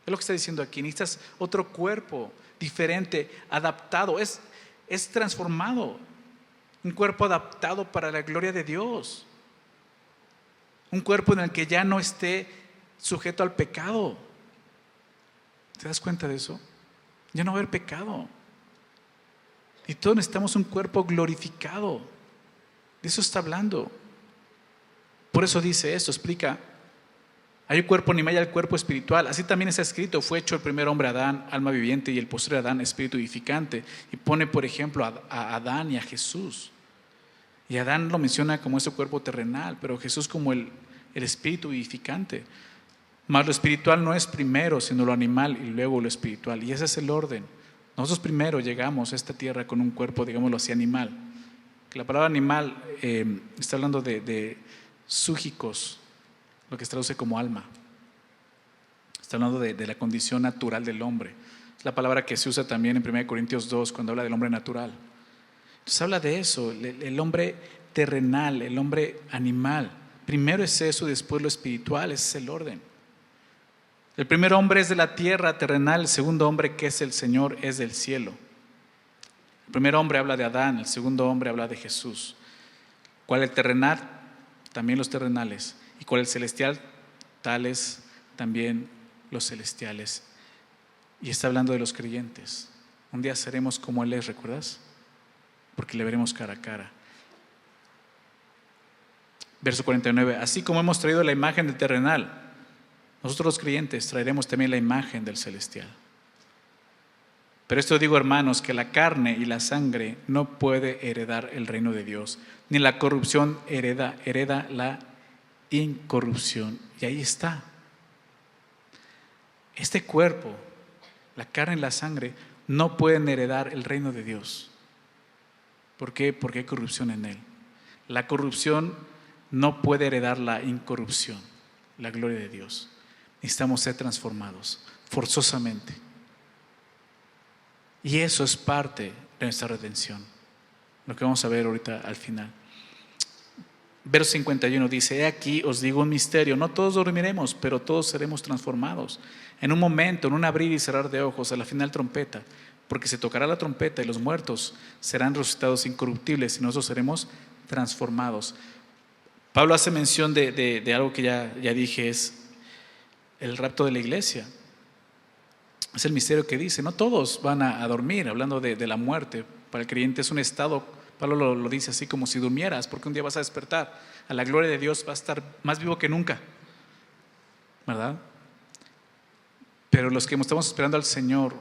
Es lo que está diciendo aquí. Necesitas otro cuerpo diferente, adaptado. Es transformado. Un cuerpo adaptado para la gloria de Dios. Un cuerpo en el que ya no esté sujeto al pecado. ¿Te das cuenta de eso? Ya no va a haber pecado. Y todos necesitamos un cuerpo glorificado. De eso está hablando. Por eso dice esto, explica. Hay un cuerpo animal y hay el cuerpo espiritual. Así también está escrito, fue hecho el primer hombre Adán, alma viviente, y el posterior Adán, espíritu vivificante. Y pone, por ejemplo, a Adán y a Jesús. Y Adán lo menciona como ese cuerpo terrenal, pero Jesús como el espíritu vivificante. Mas lo espiritual no es primero, sino lo animal y luego lo espiritual. Y ese es el orden. Nosotros primero llegamos a esta tierra con un cuerpo, digámoslo así, animal. La palabra animal está hablando de súgicos, lo que se traduce como alma. Está hablando de la condición natural del hombre. Es la palabra que se usa también en 1 Corintios 2 cuando habla del hombre natural. Entonces habla de eso, el hombre terrenal, el hombre animal. Primero es eso, después lo espiritual, ese es el orden. El primer hombre es de la tierra terrenal, el segundo hombre, que es el Señor, es del cielo. El primer hombre habla de Adán, el segundo hombre habla de Jesús. ¿Cuál es el terrenal? También los terrenales. ¿Y cuál es el celestial? Tales también los celestiales. Y está hablando de los creyentes. Un día seremos como Él es, ¿recuerdas? Porque le veremos cara a cara. Verso 49. Así como hemos traído la imagen del terrenal, nosotros los creyentes traeremos también la imagen del celestial. Pero esto digo, hermanos, que la carne y la sangre no puede heredar el reino de Dios, ni la corrupción hereda la incorrupción. Y ahí está. Este cuerpo, la carne y la sangre, no pueden heredar el reino de Dios. ¿Por qué? Porque hay corrupción en él. La corrupción no puede heredar la incorrupción, la gloria de Dios. Necesitamos ser transformados forzosamente. Y eso es parte de nuestra redención. Lo que vamos a ver ahorita al final. Verso 51 dice: he aquí os digo un misterio, no todos dormiremos, pero todos seremos transformados. En un momento, en un abrir y cerrar de ojos, a la final trompeta, porque se tocará la trompeta y los muertos serán resucitados incorruptibles y nosotros seremos transformados. Pablo hace mención de algo que ya dije, es el rapto de la iglesia. Es el misterio que dice, no todos van a dormir, hablando de la muerte. Para el creyente es un estado, Pablo lo dice así, como si durmieras, porque un día vas a despertar a la gloria de Dios, vas a estar más vivo que nunca, ¿verdad? Pero los que estamos esperando al Señor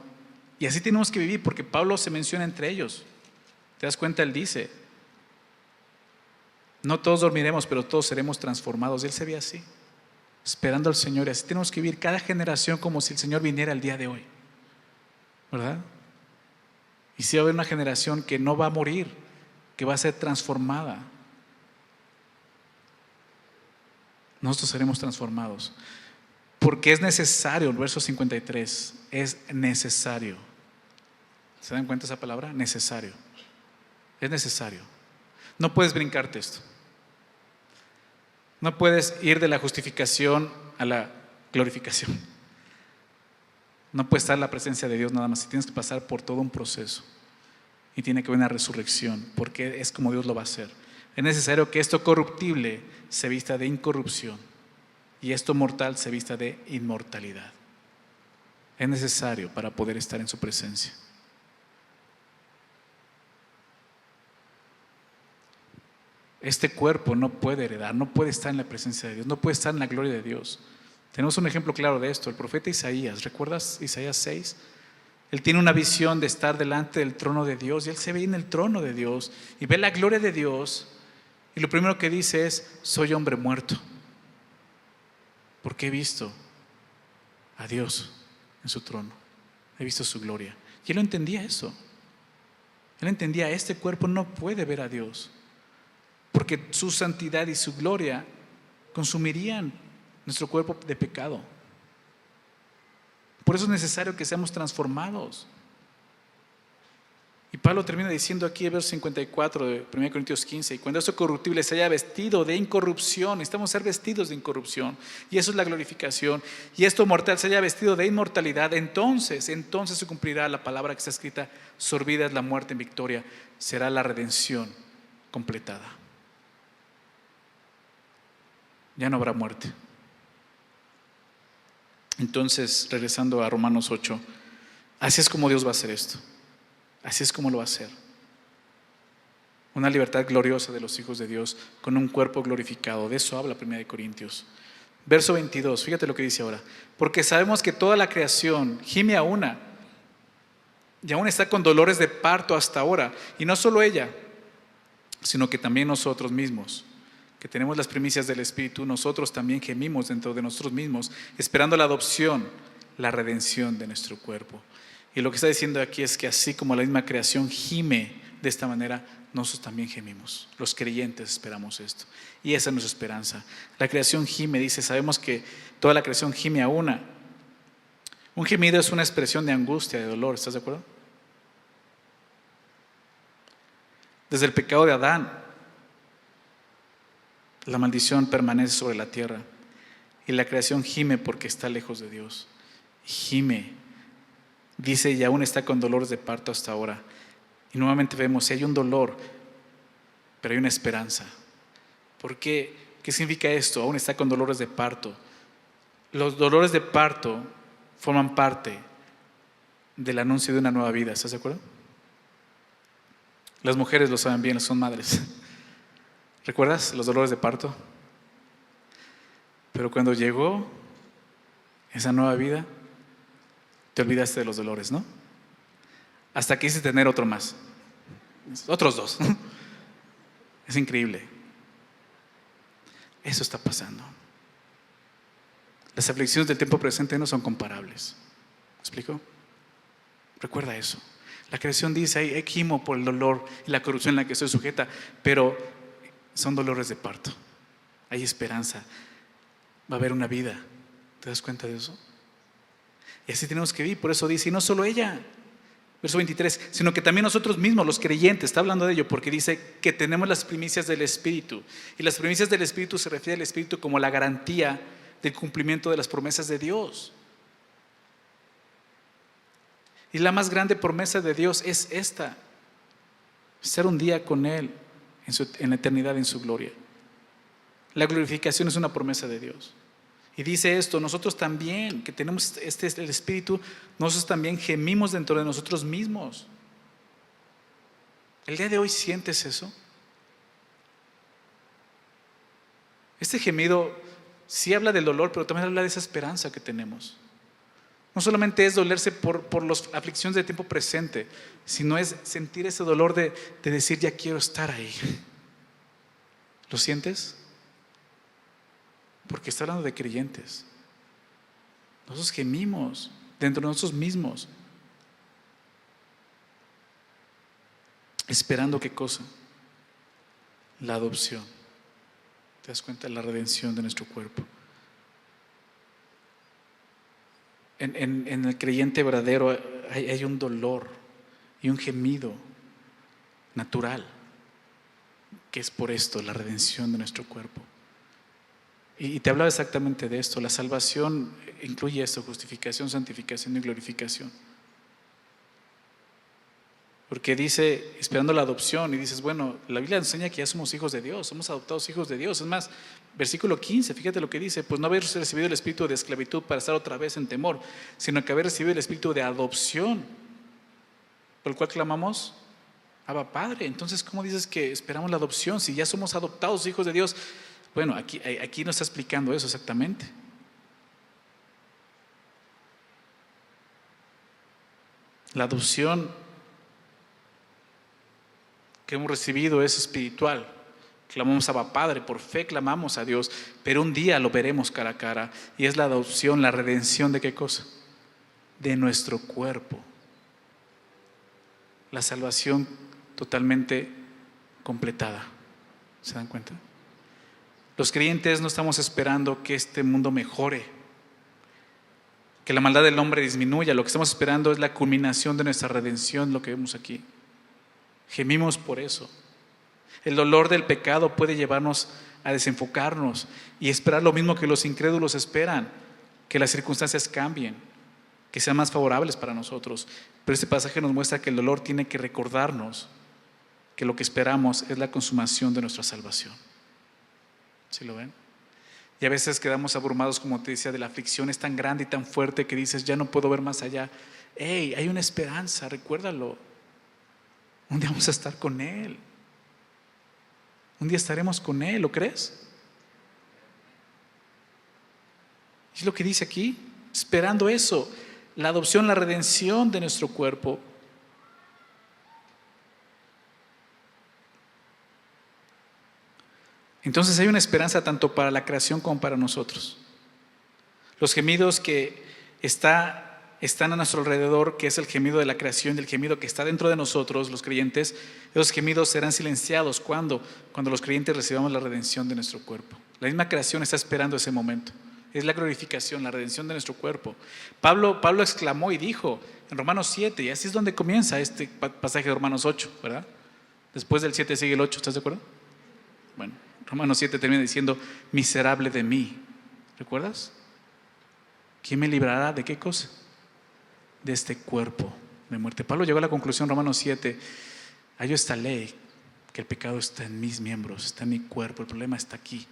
Y así tenemos que vivir, porque Pablo se menciona entre ellos. ¿Te das cuenta? Él dice, no todos dormiremos, pero todos seremos transformados. Y él se ve así, esperando al Señor. Y así tenemos que vivir cada generación como si el Señor viniera el día de hoy, ¿verdad? Y si va a haber una generación que no va a morir, que va a ser transformada. Nosotros seremos transformados. Porque es necesario, el verso 53, es necesario. ¿Se dan cuenta esa palabra? Necesario. Es necesario. No puedes brincarte esto. No puedes ir de la justificación a la glorificación. No puede estar en la presencia de Dios nada más. Tienes que pasar por todo un proceso. Y tiene que haber una resurrección, porque es como Dios lo va a hacer. Es necesario que esto corruptible se vista de incorrupción y esto mortal se vista de inmortalidad. Es necesario para poder estar en su presencia. Este cuerpo no puede heredar, no puede estar en la presencia de Dios, no puede estar en la gloria de Dios. Tenemos un ejemplo claro de esto, el profeta Isaías. ¿Recuerdas Isaías 6? Él tiene una visión de estar delante del trono de Dios y él se ve en el trono de Dios y ve la gloria de Dios y lo primero que dice es: soy hombre muerto, porque he visto a Dios en su trono, he visto su gloria. Y él no entendía eso. Él entendía, este cuerpo no puede ver a Dios, porque su santidad y su gloria consumirían nuestro cuerpo de pecado. Por eso es necesario que seamos transformados. Y Pablo termina diciendo aquí el verso 54 de 1 Corintios 15: y cuando eso corruptible se haya vestido de incorrupción, necesitamos ser vestidos de incorrupción, y eso es la glorificación, y esto mortal se haya vestido de inmortalidad, entonces se cumplirá la palabra que está escrita: sorbida es la muerte en victoria, será la redención completada. Ya no habrá muerte. Entonces, regresando a Romanos 8, así es como Dios va a hacer esto. Así es como lo va a hacer. Una libertad gloriosa de los hijos de Dios con un cuerpo glorificado. De eso habla 1 Corintios. Verso 22, fíjate lo que dice ahora. Porque sabemos que toda la creación gime a una, y aún está con dolores de parto hasta ahora. Y no solo ella, sino que también nosotros mismos, que tenemos las primicias del Espíritu, nosotros también gemimos dentro de nosotros mismos, esperando la adopción, la redención de nuestro cuerpo. Y lo que está diciendo aquí es que así como la misma creación gime de esta manera, nosotros también gemimos. Los creyentes esperamos esto. Y esa es nuestra esperanza. La creación gime, dice, sabemos que toda la creación gime a una. Un gemido es una expresión de angustia, de dolor, ¿estás de acuerdo? Desde el pecado de Adán, la maldición permanece sobre la tierra y la creación gime porque está lejos de Dios. Gime, dice, y aún está con dolores de parto hasta ahora. Y nuevamente vemos, si hay un dolor, pero hay una esperanza. ¿Por qué? ¿Qué significa esto? Aún está con dolores de parto. Los dolores de parto forman parte del anuncio de una nueva vida, ¿estás de acuerdo? Las mujeres lo saben bien, son madres. ¿Recuerdas los dolores de parto? Pero cuando llegó esa nueva vida, te olvidaste de los dolores, ¿no? Hasta que quisiste tener otro más. Otros dos. Es increíble. Eso está pasando. Las aflicciones del tiempo presente no son comparables. ¿Me explico? Recuerda eso. La creación dice, hay gimo por el dolor y la corrupción en la que estoy sujeta, pero son dolores de parto. Hay esperanza. Va a haber una vida. ¿Te das cuenta de eso? Y así tenemos que vivir. Por eso dice, y no solo ella, verso 23, sino que también nosotros mismos, los creyentes, está hablando de ello porque dice que tenemos las primicias del Espíritu. Y las primicias del Espíritu se refiere al Espíritu como la garantía del cumplimiento de las promesas de Dios. Y la más grande promesa de Dios es esta: estar un día con Él en la eternidad, en su gloria. La glorificación es una promesa de Dios. Y dice esto: nosotros también, que tenemos el Espíritu, nosotros también gemimos dentro de nosotros mismos. ¿El día de hoy sientes eso? Este gemido sí habla del dolor, pero también habla de esa esperanza que tenemos. No solamente es dolerse por las aflicciones del tiempo presente, sino es sentir ese dolor de decir, ya quiero estar ahí. ¿Lo sientes? Porque está hablando de creyentes. Nosotros gemimos dentro de nosotros mismos, esperando ¿qué cosa? La adopción. ¿Te das cuenta? La redención de nuestro cuerpo. En el creyente verdadero hay un dolor y un gemido natural, que es por esto, la redención de nuestro cuerpo. Y te hablaba exactamente de esto. La salvación incluye esto: justificación, santificación y glorificación. Porque dice, esperando la adopción, y dices, bueno, la Biblia enseña que ya somos hijos de Dios, somos adoptados hijos de Dios. Es más, versículo 15, fíjate lo que dice: pues no haber recibido el espíritu de esclavitud para estar otra vez en temor, sino que haber recibido el espíritu de adopción, por el cual clamamos, Abba, Padre. Entonces, ¿cómo dices que esperamos la adopción si ya somos adoptados hijos de Dios? Bueno, aquí nos está explicando eso exactamente. La adopción que hemos recibido es espiritual. Clamamos a Abba, Padre, por fe clamamos a Dios, pero un día lo veremos cara a cara, y es la adopción, la redención ¿de qué cosa? De nuestro cuerpo. La salvación totalmente completada. ¿Se dan cuenta? Los creyentes no estamos esperando que este mundo mejore, que la maldad del hombre disminuya. Lo que estamos esperando es la culminación de nuestra redención, lo que vemos aquí. Gemimos por eso. El dolor del pecado puede llevarnos a desenfocarnos y esperar lo mismo que los incrédulos esperan: que las circunstancias cambien, que sean más favorables para nosotros. Pero este pasaje nos muestra que el dolor tiene que recordarnos que lo que esperamos es la consumación de nuestra salvación. ¿Sí lo ven? Y a veces quedamos abrumados, como te decía, de la aflicción es tan grande y tan fuerte que dices, ya no puedo ver más allá. Hey, hay una esperanza, recuérdalo. Un día vamos a estar con Él. Un día estaremos con Él, ¿lo crees? Es lo que dice aquí, esperando eso, la adopción, la redención de nuestro cuerpo. Entonces hay una esperanza tanto para la creación como para nosotros. Los gemidos que están a nuestro alrededor, que es el gemido de la creación y el gemido que está dentro de nosotros, los creyentes, esos gemidos serán silenciados cuando los creyentes recibamos la redención de nuestro cuerpo. La misma creación está esperando ese momento. Es la glorificación, la redención de nuestro cuerpo. Pablo exclamó y dijo en Romanos 7, y así es donde comienza este pasaje de Romanos 8, ¿verdad? Después del 7 sigue el 8, ¿estás de acuerdo? Bueno, Romanos 7 termina diciendo, miserable de mí. ¿Recuerdas? ¿Quién me librará de qué cosa? De este cuerpo de muerte. Pablo llegó a la conclusión, Romanos 7, hay esta ley, que el pecado está en mis miembros, está en mi cuerpo, el problema está aquí.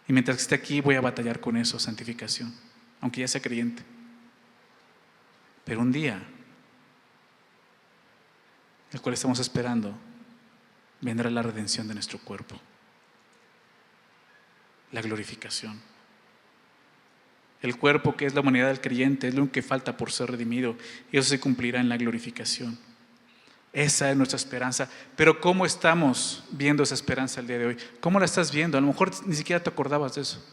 Y mientras que esté aquí voy a batallar con eso, santificación, aunque ya sea creyente. Pero un día, el cual estamos esperando, vendrá la redención de nuestro cuerpo, la glorificación. El cuerpo, que es la humanidad del creyente, es lo que falta por ser redimido, y eso se cumplirá en la glorificación. Esa es nuestra esperanza. Pero ¿cómo estamos viendo esa esperanza el día de hoy? ¿Cómo la estás viendo? A lo mejor ni siquiera te acordabas de eso.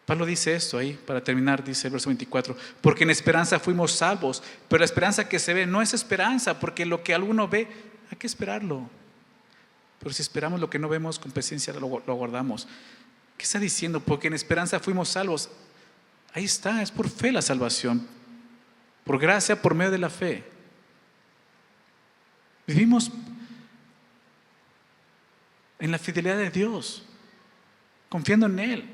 Pablo dice esto ahí, para terminar, dice el verso 24, porque en esperanza fuimos salvos, pero la esperanza que se ve no es esperanza, porque lo que alguno ve, hay que esperarlo. Pero si esperamos lo que no vemos, con paciencia lo guardamos. ¿Qué está diciendo? Porque en esperanza fuimos salvos. Ahí está, es por fe la salvación, por gracia, por medio de la fe. Vivimos en la fidelidad de Dios, confiando en Él,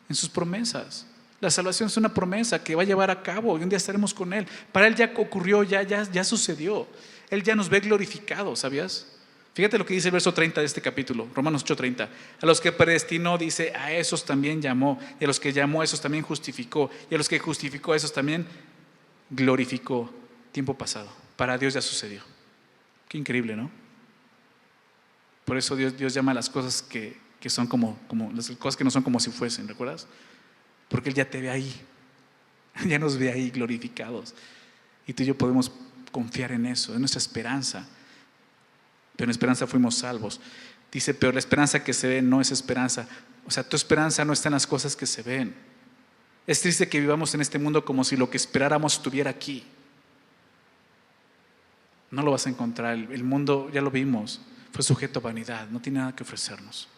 en sus promesas. La salvación es una promesa que va a llevar a cabo y un día estaremos con Él. Para Él ya ocurrió, ya sucedió. Él ya nos ve glorificados, ¿sabías? Fíjate lo que dice el verso 30 de este capítulo, Romanos 8:30. A los que predestinó, dice, a esos también llamó. Y a los que llamó, a esos también justificó. Y a los que justificó, a esos también glorificó. Tiempo pasado. Para Dios ya sucedió. Qué increíble, ¿no? Por eso Dios llama a las cosas que son como las cosas que no son como si fuesen, ¿recuerdas? Porque Él ya te ve ahí. Ya nos ve ahí glorificados. Y tú y yo podemos confiar en eso, es nuestra esperanza. Pero en esperanza fuimos salvos. Dice, pero la esperanza que se ve no es esperanza. O sea, tu esperanza no está en las cosas que se ven. Es triste que vivamos en este mundo como si lo que esperáramos estuviera aquí. No lo vas a encontrar. El mundo, ya lo vimos, fue sujeto a vanidad, no tiene nada que ofrecernos.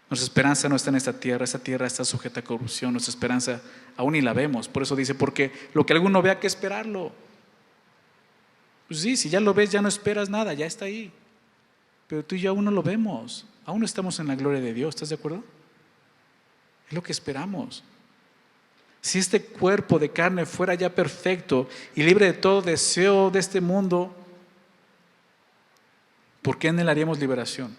Nuestra esperanza no está en esta tierra está sujeta a corrupción. Nuestra esperanza aún ni la vemos. Por eso dice, porque lo que alguno vea, que esperarlo. Pues sí, si ya lo ves, ya no esperas nada, ya está ahí. Pero tú y yo aún no lo vemos, aún no estamos en la gloria de Dios, ¿estás de acuerdo? Es lo que esperamos. Si este cuerpo de carne fuera ya perfecto y libre de todo deseo de este mundo, ¿por qué en él haríamos liberación?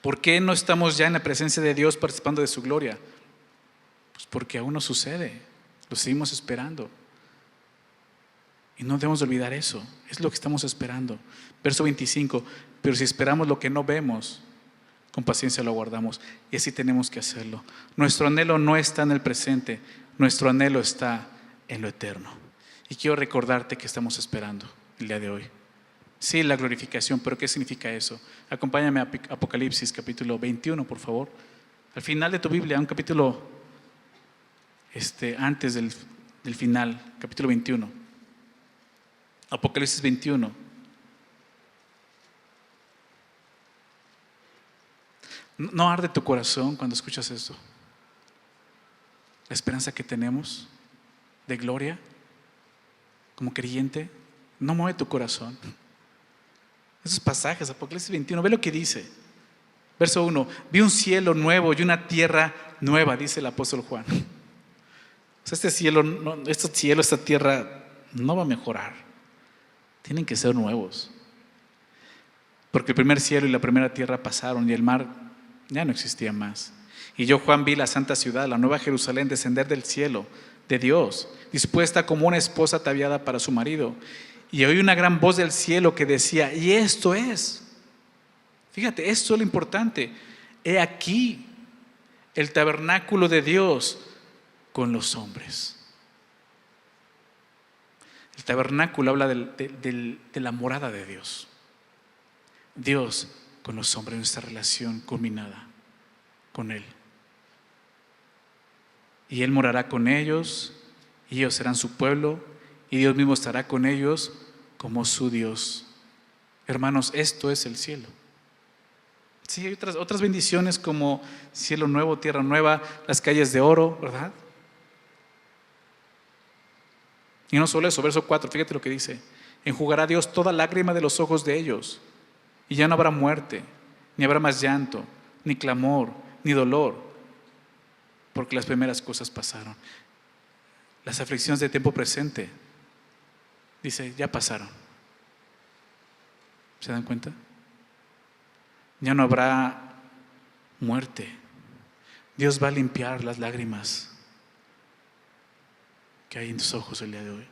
¿Por qué no estamos ya en la presencia de Dios participando de su gloria? Pues porque aún no sucede, lo seguimos esperando. Y no debemos de olvidar eso, es lo que estamos esperando. Verso 25, pero si esperamos lo que no vemos, con paciencia lo aguardamos. Y así tenemos que hacerlo. Nuestro anhelo no está en el presente, nuestro anhelo está en lo eterno. Y quiero recordarte que estamos esperando el día de hoy. Sí, la glorificación, pero ¿qué significa eso? Acompáñame a Apocalipsis capítulo 21, por favor. Al final de tu Biblia, un capítulo antes del final, capítulo 21. Apocalipsis 21. ¿No arde tu corazón cuando escuchas esto? La esperanza que tenemos de gloria como creyente, ¿no mueve tu corazón? Esos pasajes, Apocalipsis 21, ve lo que dice. Verso 1, vi un cielo nuevo y una tierra nueva, dice el apóstol Juan. O sea, esta tierra no va a mejorar. Tienen que ser nuevos. Porque el primer cielo y la primera tierra pasaron y el mar ya no existía más. Y yo, Juan, vi la santa ciudad, la nueva Jerusalén, descender del cielo de Dios, dispuesta como una esposa ataviada para su marido. Y oí una gran voz del cielo que decía, y esto es, fíjate, esto es lo importante, he aquí el tabernáculo de Dios con los hombres. El tabernáculo habla de la morada de Dios. Dios con los hombres, nuestra relación culminada con Él. Y Él morará con ellos, y ellos serán su pueblo, y Dios mismo estará con ellos como su Dios. Hermanos, esto es el cielo. Sí, hay otras bendiciones como cielo nuevo, tierra nueva, las calles de oro, ¿verdad? Y no solo eso, verso 4, fíjate lo que dice. Enjugará Dios toda lágrima de los ojos de ellos, y ya no habrá muerte, ni habrá más llanto, ni clamor, ni dolor, porque las primeras cosas pasaron. Las aflicciones de tiempo presente, dice, ya pasaron. ¿Se dan cuenta? Ya no habrá muerte. Dios va a limpiar las lágrimas que hay en tus ojos el día de hoy.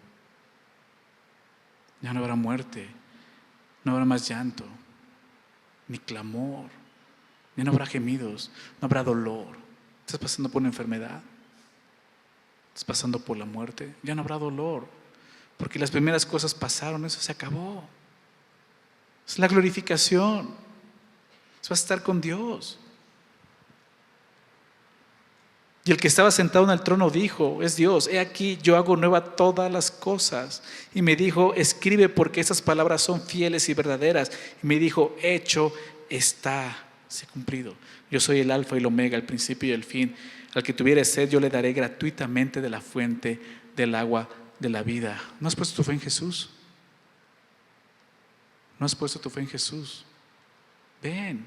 Ya no habrá muerte, no habrá más llanto, ni clamor, ya no habrá gemidos, no habrá dolor. ¿Estás pasando por una enfermedad? ¿Estás pasando por la muerte? Ya no habrá dolor, porque las primeras cosas pasaron, eso se acabó. Es la glorificación. Eso va a estar con Dios. Y el que estaba sentado en el trono dijo, es Dios, he aquí yo hago nueva todas las cosas. Y me dijo, escribe porque esas palabras son fieles y verdaderas. Y me dijo, hecho está, se ha cumplido. Yo soy el alfa y el omega, el principio y el fin. Al que tuviere sed yo le daré gratuitamente de la fuente del agua de la vida. ¿No has puesto tu fe en Jesús? ¿No has puesto tu fe en Jesús? Ven,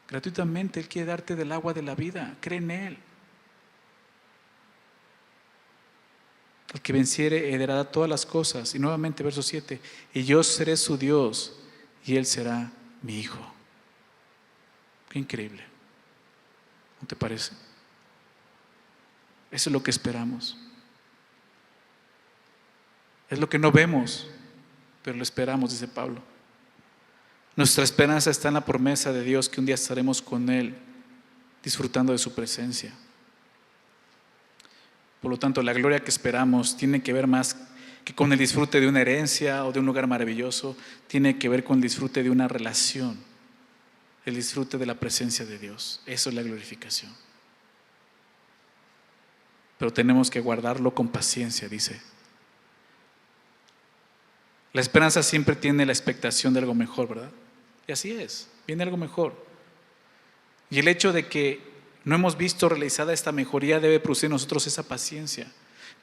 gratuitamente Él quiere darte del agua de la vida, cree en Él. El que venciere heredará todas las cosas. Y nuevamente verso 7, y yo seré su Dios y Él será mi hijo. Qué increíble, ¿no te parece? Eso es lo que esperamos. Es lo que no vemos, pero lo esperamos, dice Pablo. Nuestra esperanza está en la promesa de Dios que un día estaremos con Él, disfrutando de su presencia. Por lo tanto, la gloria que esperamos tiene que ver más que con el disfrute de una herencia o de un lugar maravilloso, tiene que ver con el disfrute de una relación, el disfrute de la presencia de Dios. Eso es la glorificación. Pero tenemos que guardarlo con paciencia, dice. La esperanza siempre tiene la expectación de algo mejor, ¿verdad? Y así es, viene algo mejor. Y el hecho de que no hemos visto realizada esta mejoría debe producir en nosotros esa paciencia.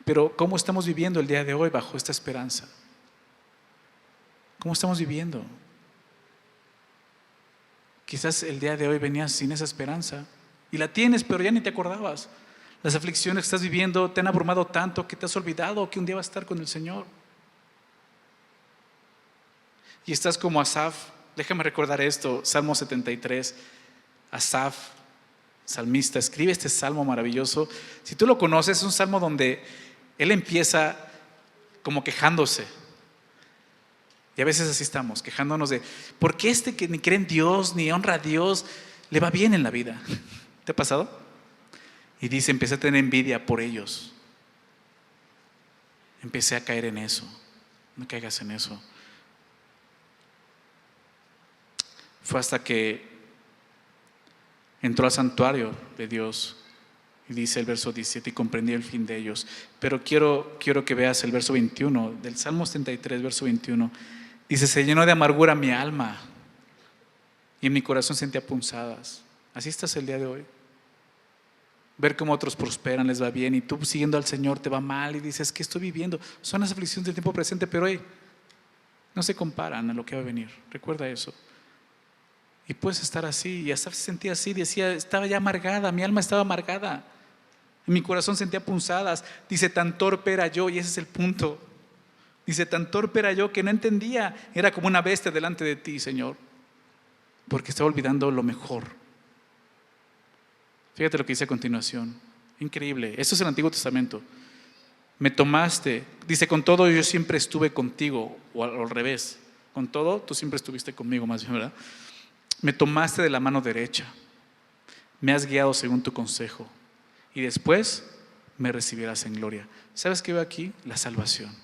Pero ¿cómo estamos viviendo el día de hoy bajo esta esperanza? ¿Cómo estamos viviendo? Quizás el día de hoy venías sin esa esperanza y la tienes, pero ya ni te acordabas. Las aflicciones que estás viviendo te han abrumado tanto que te has olvidado que un día vas a estar con el Señor. Y estás como Asaf. Déjame recordar esto, Salmo 73. Asaf, salmista, escribe este salmo maravilloso. Si tú lo conoces, es un salmo donde él empieza como quejándose. Y a veces así estamos, quejándonos de ¿por qué este que ni cree en Dios, ni honra a Dios, le va bien en la vida? ¿Te ha pasado? Y dice, empecé a tener envidia por ellos. Empecé a caer en eso. No caigas en eso. Fue hasta que entró al santuario de Dios y dice el verso 17, y comprendí el fin de ellos. Pero quiero que veas el verso 21 del Salmo 73, verso 21. Dice, se llenó de amargura mi alma y en mi corazón sentía punzadas. Así estás el día de hoy. Ver cómo otros prosperan, les va bien, y tú siguiendo al Señor te va mal y dices, ¿qué estoy viviendo? Son las aflicciones del tiempo presente, pero hoy no se comparan a lo que va a venir. Recuerda eso. Y puedes estar así, y hasta se sentía así, decía, estaba ya amargada, mi alma estaba amargada, en mi corazón sentía punzadas. Dice, tan torpe era yo, y ese es el punto. Dice, tan torpe era yo que no entendía, era como una bestia delante de ti, Señor, porque estaba olvidando lo mejor. Fíjate lo que dice a continuación, increíble, esto es el Antiguo Testamento. Me tomaste, dice, con todo yo siempre estuve contigo, o al revés, con todo tú siempre estuviste conmigo, más bien, ¿verdad? Me tomaste de la mano derecha, me has guiado según tu consejo, y después me recibirás en gloria. ¿Sabes qué veo aquí? La salvación.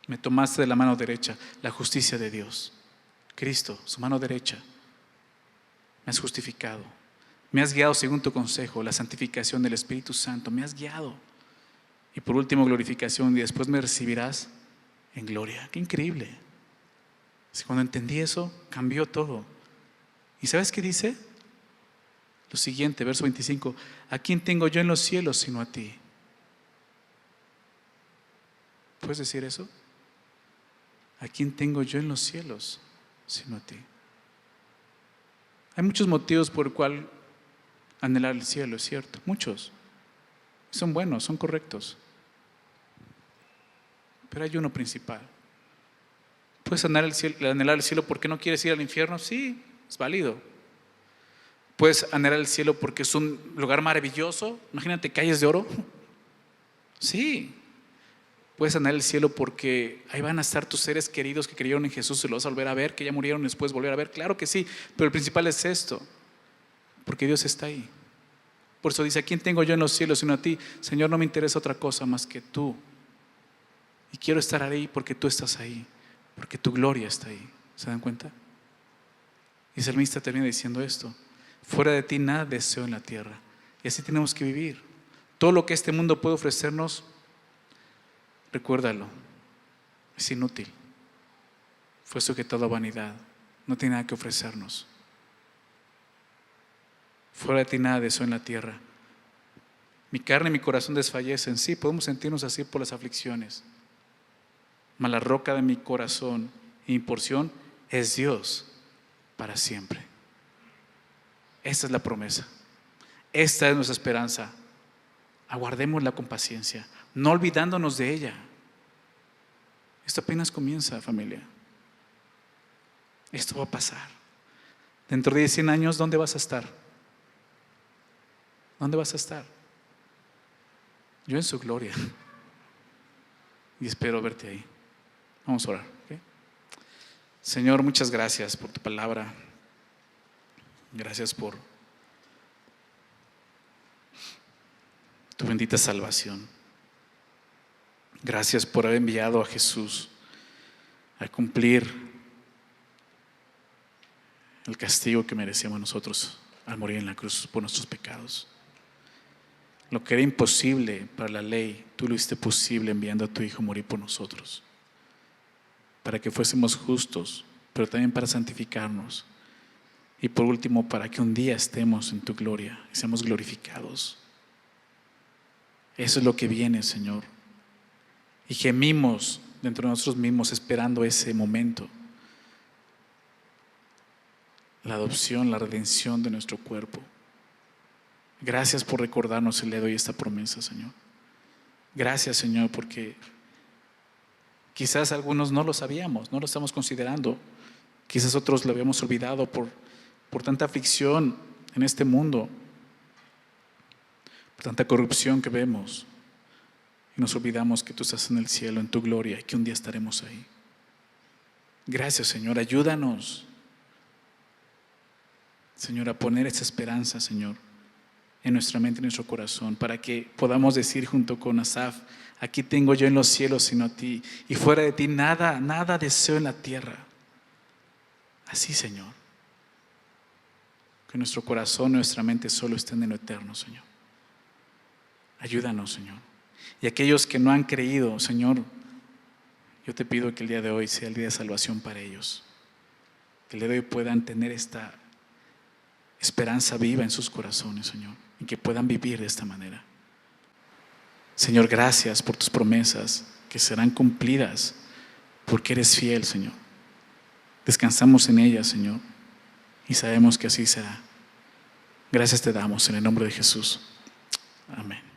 Me tomaste de la mano derecha, la justicia de Dios. Cristo, su mano derecha. Me has justificado. Me has guiado según tu consejo, la santificación del Espíritu Santo. Me has guiado. Y por último, glorificación, y después me recibirás en gloria. ¡Qué increíble! Cuando entendí eso, cambió todo. ¿Y sabes qué dice? Lo siguiente, verso 25. ¿A quién tengo yo en los cielos sino a ti? ¿Puedes decir eso? ¿A quién tengo yo en los cielos sino a ti? Hay muchos motivos por el cual anhelar el cielo, es cierto. Muchos. Son buenos, son correctos. Pero hay uno principal. ¿Puedes anhelar el cielo porque no quieres ir al infierno? Sí, es válido. ¿Puedes anhelar el cielo porque es un lugar maravilloso? Imagínate calles de oro. Sí. ¿Puedes anhelar el cielo porque ahí van a estar tus seres queridos que creyeron en Jesús y los vas a volver a ver, que ya murieron y después volver a ver? Claro que sí, pero el principal es esto, porque Dios está ahí. Por eso dice, ¿a quién tengo yo en los cielos sino a ti? Señor, no me interesa otra cosa más que tú. Y quiero estar ahí porque tú estás ahí, porque tu gloria está ahí. ¿Se dan cuenta? Y el salmista termina diciendo esto: fuera de ti nada deseo en la tierra. Y así tenemos que vivir. Todo lo que este mundo puede ofrecernos, recuérdalo, es inútil. Fue sujetado a vanidad. No tiene nada que ofrecernos. Fuera de ti nada deseo en la tierra. Mi carne y mi corazón desfallecen. Sí, podemos sentirnos así por las aflicciones. Mas la roca de mi corazón y mi porción es Dios para siempre. Esta es la promesa. Esta es nuestra esperanza. Aguardémosla con paciencia, no olvidándonos de ella. Esto apenas comienza, familia. Esto va a pasar. Dentro de 100 años, ¿dónde vas a estar? ¿Dónde vas a estar? Yo en su gloria. Y espero verte ahí. Vamos a orar, ¿ok? Señor, muchas gracias por tu palabra. Gracias por tu bendita salvación. Gracias por haber enviado a Jesús a cumplir el castigo que merecíamos nosotros al morir en la cruz por nuestros pecados. Lo que era imposible para la ley, tú lo hiciste posible enviando a tu Hijo a morir por nosotros, para que fuésemos justos, pero también para santificarnos, y por último para que un día estemos en tu gloria y seamos glorificados. Eso es lo que viene, Señor, y gemimos dentro de nosotros mismos esperando ese momento, la adopción, la redención de nuestro cuerpo. Gracias por recordarnos el día de hoy esta promesa, Señor. Gracias, Señor, porque quizás algunos no lo sabíamos, no lo estamos considerando. Quizás otros lo habíamos olvidado por tanta aflicción en este mundo, por tanta corrupción que vemos. Y nos olvidamos que tú estás en el cielo, en tu gloria, y que un día estaremos ahí. Gracias, Señor. Ayúdanos, Señor, a poner esa esperanza, Señor, en nuestra mente y en nuestro corazón, para que podamos decir junto con Asaf: aquí tengo yo en los cielos sino a ti, y fuera de ti nada, nada deseo en la tierra. Así, Señor, que nuestro corazón, nuestra mente solo estén en lo eterno, Señor. Ayúdanos, Señor. Y aquellos que no han creído, Señor, yo te pido que el día de hoy sea el día de salvación para ellos, que el día de hoy puedan tener esta esperanza viva en sus corazones, Señor, y que puedan vivir de esta manera. Señor, gracias por tus promesas que serán cumplidas, porque eres fiel, Señor. Descansamos en ellas, Señor, y sabemos que así será. Gracias te damos en el nombre de Jesús. Amén.